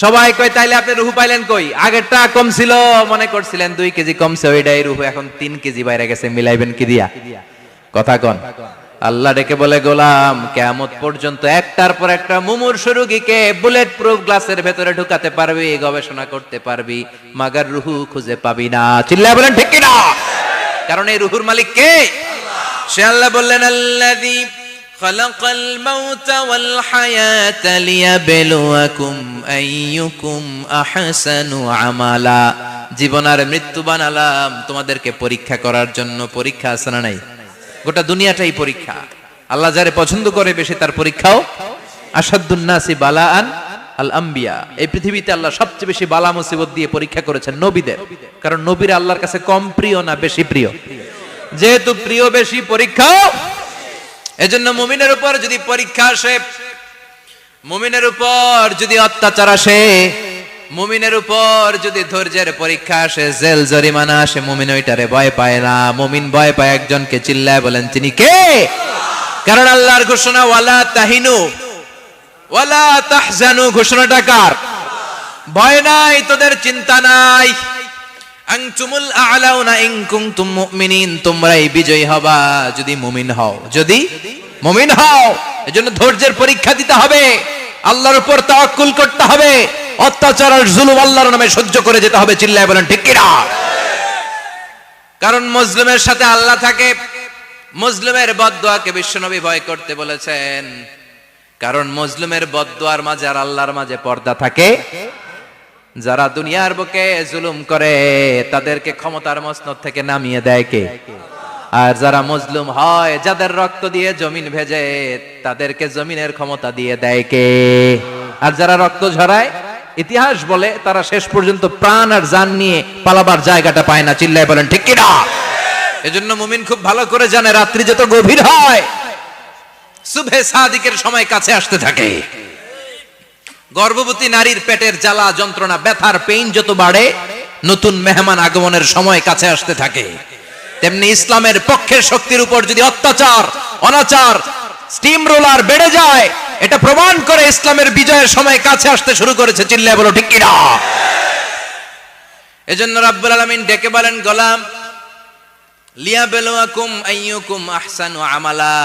সবাই কয় তাইলে আপনি রুহু পাইলেন কই? আগেরটা কম ছিল, মনে করছিলেন 2 কেজি কমছে, ওইটাই রুহু, এখন 3 কেজি বাইরে গেছে, মিলাইবেন কি দিয়া? কথা কন। আল্লাহ ডেকে বলে, গোলাম কিয়ামত পর্যন্ত একটার পর একটা মুমূর্ষু রোগীকে বুলেট প্রুফ গ্লাসের ভেতরে ঢুকাতে পারবি, গবেষণা করতে পারবি, মাগার রুহু খুঁজে পাবি না। চিল্লায় বলেন ঠিক কি না? কারণ এই রুহুর মালিক কে? সে আল্লাহ বললেন, আল্লাযী খালাকাল মাউতা ওয়াল হায়াতা লিয়াবলুয়াকুম আইয়ুকুম আহসানু আমালা। জীবন আর মৃত্যু বানালাম তোমাদেরকে পরীক্ষা করার জন্য। পরীক্ষা আছে না নাই? গোটা দুনিয়াটাই পরীক্ষা। আল্লাহ যারে পছন্দ করে বেশি তার পরীক্ষাও। আসাদুন নাসি বালাআন আল আম্বিয়া। এই পৃথিবীতে আল্লাহ সবচেয়ে বেশি বালা মুসিবত দিয়ে পরীক্ষা করেছেন নবীদের। কারণ নবীরা আল্লাহর কাছে কম প্রিয় না বেশি প্রিয়? যেহেতু প্রিয় বেশি, পরীক্ষাও। এজন্য মুমিনের উপর যদি পরীক্ষা আসে, মুমিনের উপর যদি অত্যাচার আসে, মুমিনের উপর যদি ধৈর্যের পরীক্ষা আসে, জেল জরিমানা আসে, মুমিন ওইটারে ভয় পায় না। মুমিন ভয় পায় একজনকে। চিল্লায় বলেন তিনি কে? কারণ আল্লাহর ঘোষণা, ওয়ালা তাহিনু ওয়ালা তাহজানু। ঘোষণাটা কার? ভয় নাই, তোদের চিন্তা নাই। আনতুমুল আ'লাউনা ইন কুনতুম মুমিনিন। তোমরাই বিজয়ী হবা যদি মুমিন হও, যদি মুমিন হও। এজন্য ধৈর্যের পরীক্ষা দিতে হবে, আল্লাহর উপর তাওয়াক্কুল করতে হবে, অত্যাচার আর জুলুম আল্লাহর নামে সহ্য করে যেতে হবে। চিল্লায় বলেন ঠিক কি না? কারণ মুসলিমের সাথে আল্লাহ থাকে। মুসলিমের বদদুয়াকে বিশ্বনবী ভয় করতে বলেছেন, কারণ মুসলিমের বদদুয়ার মাঝে আর আল্লাহর মাঝে পর্দা থাকে। যারা দুনিয়ার বুকে জুলুম করে তাদেরকে ক্ষমতার মসনদ থেকে নামিয়ে দেয় কে? আর যারা মজলুম হয়, যাদের রক্ত দিয়ে জমিন ভেজে, তাদেরকে জমিনের ক্ষমতা দিয়ে দেয় কে? আর যারা রক্ত ঝরায়, ইতিহাস বলে তারা শেষ পর্যন্ত প্রাণ আর জান নিয়ে পালাবার জায়গাটা পায় না। চিল্লায় বলেন ঠিক কি না? এজন্য মুমিন খুব ভালো করে জানে, রাত্রি যত গভীর হয়, সুবহে সাদিকের সময় কাছে আসতে থাকে। গর্ভবতী নারীর পেটের জ্বালা যন্ত্রণা, ব্যথার পেইন যত বাড়ে, নতুন মেহমান আগমনের সময় কাছে আসতে থাকে। তেমনি ইসলামের পক্ষের শক্তির উপর যদি অত্যাচার, অনাচার, স্টিম রোলার বেড়ে যায়, এটা প্রমাণ করে ইসলামের বিজয়ের সময় কাছে আসতে শুরু করেছে। চিল্লায় বলো ঠিক কি না? এজন্য রাব্বুল আলামিন ডেকে বলেন, গোলাম লিয়াবলুয়াকুম আইয়ুকুম আহসানু আমালা।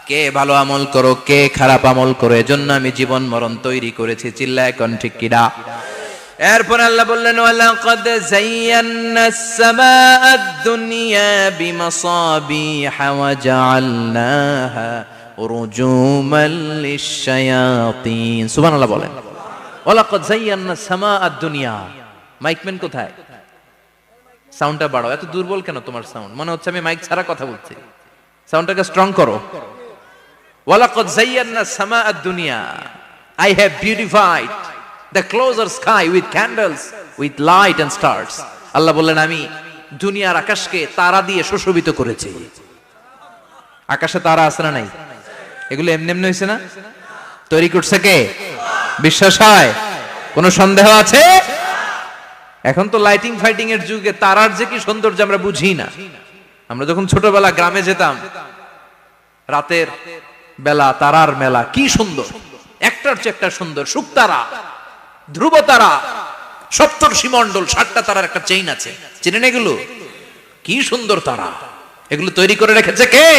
কে ভালো আমল করো, কে খারাপ আমল করো, এজন্য আমি জীবন মরণ তৈরি করেছি। চিল্লায় কোন ঠিক কি না? এরপর আল্লাহ বললেন, ওয়ালাকাদ যায়্যানাস সামাআদ দুনিয়া বিমাসাবিহা ওয়া জাআলনাহা রুজুমান লিশ-শায়াতিন। সুবহানাল্লাহ বলেন। ওয়ালাকাদ যায়্যানাস সামাআদ দুনিয়া। মাইকম্যান কোথায়? সাউন্ডটা বাড়াও। এত দুর্বল কেন তোমার সাউন্ড? মনে হচ্ছে আমি মাইক ছাড়া কথা বলছি। সাউন্ডটাকে স্ট্রং করো। ওয়ালাকাদ যায়্যানাস সামাআদ দুনিয়া। I have beautified the closer sky with candles, with light and stars. আল্লাহ বললেন, আমি দুনিয়ার আকাশকে তারা দিয়ে সুশোভিত করেছি। আকাশে তারা আছে না নাই? এগুলো এমনি এমনি হয়েছে না? তৈরি করছে কে? বিশ্বাস হয়? কোনো সন্দেহ আছে? এখন তো লাইটিং ফাইটিং এর যুগে তারার যে কি সৌন্দর্য আমরা বুঝি না। আমরা যখন ছোটবেলা গ্রামে যেতাম, রাতের বেলা তারার মেলা, কি সুন্দর, একটার চেয়ে একটা সুন্দর। শুকতারা, ধ্রুব তারা, সপ্তর্ষিমণ্ডল, 7টা তারার একটা চেইন আছে, চেনেন এগুলো? কি সুন্দর তারা! এগুলো তৈরি করে রেখেছে কে?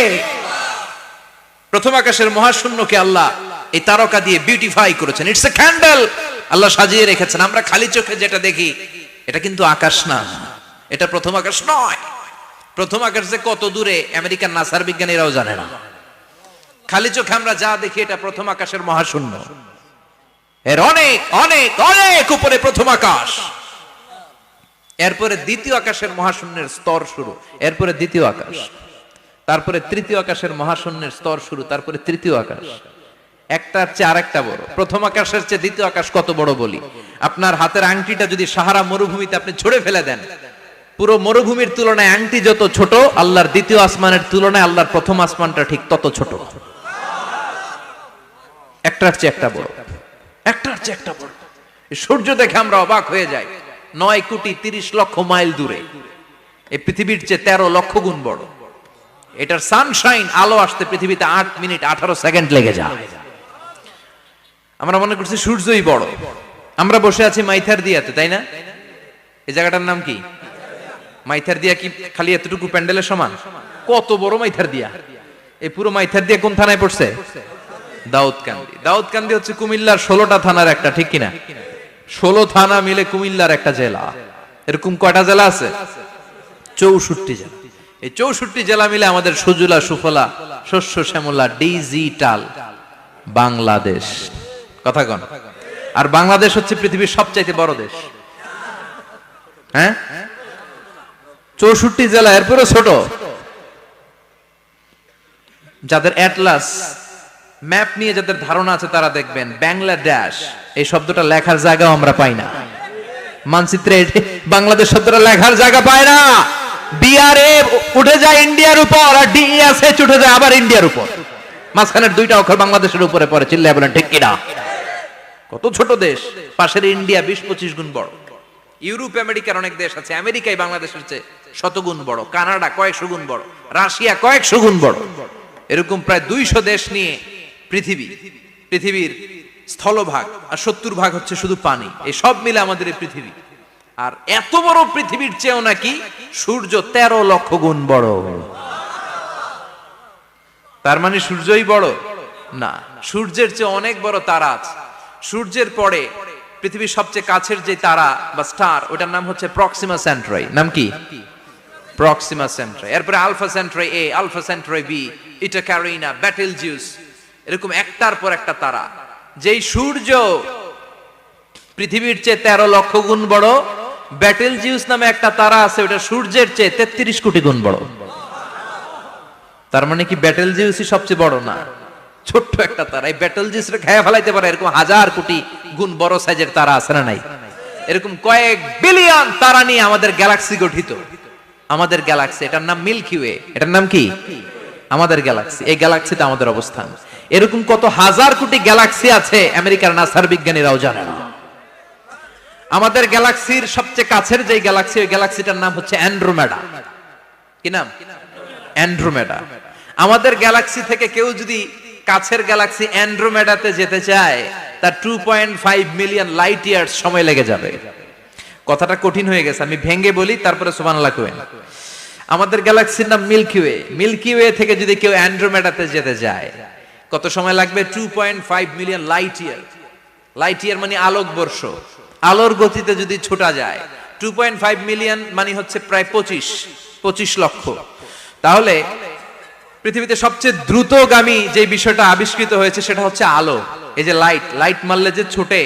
প্রথম আকাশের মহাশূন্যকে আল্লাহ এই তারকা দিয়ে বিউটিফাই করেছেন। ইটস এ ক্যান্ডেল, আল্লাহ সাজিয়ে রেখেছেন। আমরা খালি চোখে যেটা দেখি এটা কিন্তু আকাশ না, এটা প্রথম আকাশ নয়। প্রথম আকাশ যে কত দূরে আমেরিকার নাসার বিজ্ঞানীরাও জানে না। খালি চোখে আমরা যা দেখি এটা প্রথম আকাশের মহাশূন্য, এর অনেক অনেক অনেক উপরে প্রথম আকাশ। এরপরে দ্বিতীয় আকাশের মহাশূন্যের স্তর শুরু, এরপরে দ্বিতীয় আকাশ, তারপরে তৃতীয় আকাশের মহাশূন্যের স্তর শুরু, তারপরে তৃতীয় আকাশ। একটার চেয়ে আরেকটা বড়। প্রথম আকাশের চেয়ে দ্বিতীয় আকাশ কত বড় বলি, আপনার হাতের আংটিটা যদি সাহারা মরুভূমিতে আপনি ছুঁড়ে ফেলে দেন, পুরো মরুভূমির তুলনায় আংটি যত ছোট, আল্লাহর দ্বিতীয় আসমানের তুলনায় আল্লাহর প্রথম আসমানটা ঠিক তত ছোট। একটার চেয়ে একটা বড়, একটার চেয়ে একটা বড়। সূর্য দেখে আমরা অবাক হয়ে যাই, 9,30,00,000 মাইল দূরে। এই পৃথিবীর চেয়ে 13 লক্ষ গুণ বড়। এটার সানশাইন, আলো আসতে পৃথিবীতে 8 মিনিট 18 সেকেন্ড লেগে যায়। আমরা মনে করছি সূর্যই বড়। আমরা বসে আছি মাইথার দিয়াতে, তাই না? এই জায়গাটার নাম কি? মাইথার দিয়া। কি খালি এতটুকু প্যান্ডেলের সমান? কত বড় মাইথার দিয়া! এই পুরো মাইথার দিয়া কোন থানায় পড়ছে? দাউদকান্দি। দাউদকান্দি হচ্ছে কুমিল্লার 16টা থানার একটা, ঠিক কিনা? 16 থানা মিলে কুমিল্লার একটা জেলা। এরকম কয়টা জেলা আছে? 64 জেলা। এই 64 জেলা মিলে আমাদের সুজলা সুফলা শস্য শ্যামলা ডিজিটাল বাংলাদেশ। কথা কন। আর বাংলাদেশ হচ্ছে পৃথিবীর সবচাইতে বড় দেশ। হ্যাঁ, 64 জেলা, এরপরে ছোট। যাদের অ্যাটলাস ম্যাপ নিয়ে যাদের ধারণা আছে তারা দেখবেন বাংলাদেশ এই শব্দটা লেখার জায়গাও আমরা পাই না। মানচিত্রে বাংলাদেশ শব্দটা লেখার জায়গা পায় না। বিআরএ উঠে যায় ইন্ডিয়ার উপর, আর ডিএসএইচ উঠে যায় আবার ইন্ডিয়ার উপর। মাঝখানের দুইটা অক্ষর বাংলাদেশের উপরে পড়ে। চিল্লায় বলেন ঠিক কিনা? কত ছোট দেশ। পাশের ইন্ডিয়া 20-25 গুণ বড়। ইউরোপ আমেরিকার অনেক দেশ আছে, আমেরিকাই বাংলাদেশের চেয়ে শতগুণ বড়। কানাডা কয়েকশো গুণ বড়, রাশিয়া কয়েকশো গুণ বড়। এরকম প্রায় 200 দেশ নিয়ে পৃথিবীর স্থলভাগ, আর 70% হচ্ছে শুধু পানি। এই সব মিলে আমাদের এই পৃথিবী। আর এত বড় পৃথিবীর চেয়েও নাকি সূর্য 13 লক্ষ গুণ বড়। তার মানে সূর্যই বড় না, সূর্যের চেয়ে অনেক বড় তারা আছে। সূর্যের পরে পৃথিবীর সবচেয়ে কাছের যে তারা বা স্টার, ওটার নাম হচ্ছে প্রক্সিমা সেন্ট্রাই। নাম কি? প্রক্সিমা সেন্ট্রাই। এরপরে আলফা সেন্ট্রাই এ, আলফা সেন্ট্রাই বি, ইটা ক্যারিনা, বেটেলজিউস, এরকম একটার পর একটা তারা। যেই সূর্য পৃথিবীর চেয়ে 13 লক্ষ গুণ বড়, বেটেলজিউস নামে একটা তারা আছে, ওটা সূর্যের চেয়ে 33 কোটি গুণ বড়। তার মানে কি বেটেলজিউসই সবচেয়ে বড় না? ছোট্ট একটা তারা। এই বেটেলজিউসকে খেয়ে ফেলাইতে পারে এরকম 1000 কোটি গুণ বড় সাইজের তারা আছে না নাই? এরকম কয়েক বিলিয়ন তারা নিয়ে আমাদের গ্যালাক্সি গঠিত। আমাদের গ্যালাক্সি, এটার নাম মিল্কি ওয়ে। এটার নাম কি? আমাদের গ্যালাক্সি। এই গ্যালাক্সিতে আমাদের অবস্থান। এরকম কত হাজার কোটি গ্যালাক্সি আছে আমেরিকার নাসার বিজ্ঞানীরাও জানে না। আমাদের গ্যালাক্সির সবচেয়ে কাছের যে গ্যালাক্সি, ওই গ্যালাক্সিটার নাম হচ্ছে অ্যান্ড্রোমেডা। কি নাম? অ্যান্ড্রোমেডা। আমাদের গ্যালাক্সি থেকে কেউ যদি কাছের গ্যালাক্সি অ্যান্ড্রোমেডাতে যেতে চায়, তার 2.5 মিলিয়ন লাইট ইয়ার্স সময় লেগে যাবে। কথাটা কঠিন হয়ে গেছে, আমি ভেঙে বলি, তারপরে সুবহানাল্লাহ কইবেন। আমাদের গ্যালাক্সির নাম মিল্কি ওয়ে। মিল্কি ওয়ে থেকে যদি কেউ অ্যান্ড্রোমেডাতে যেতে যায়, কত সময় লাগবে? 2.5 million light year. Light year মানে আলোক বর্ষ। আলোর গতিতে যদি ছোটা যায়, 2.5 মিলিয়ন মানে হচ্ছে প্রায় 25 লক্ষ। তাহলে পৃথিবীতে সবচেয়ে দ্রুতগামী যে বিষয়টা আবিষ্কৃত হয়েছে সেটা হচ্ছে আলো। এই যে লাইট মারলে যে ছোটে,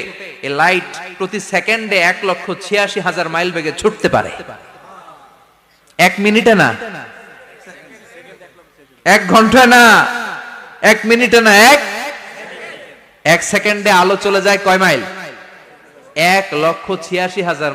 এই লাইট প্রতি সেকেন্ডে 1,86,000 মাইল বেগে ছুটতে পারে। 1 মিনিটে না, 1 ঘন্টা না, 1 মিনিটে না, 1 সেকেন্ডে আলো চলে যায় কয় মাইল? 1,86,000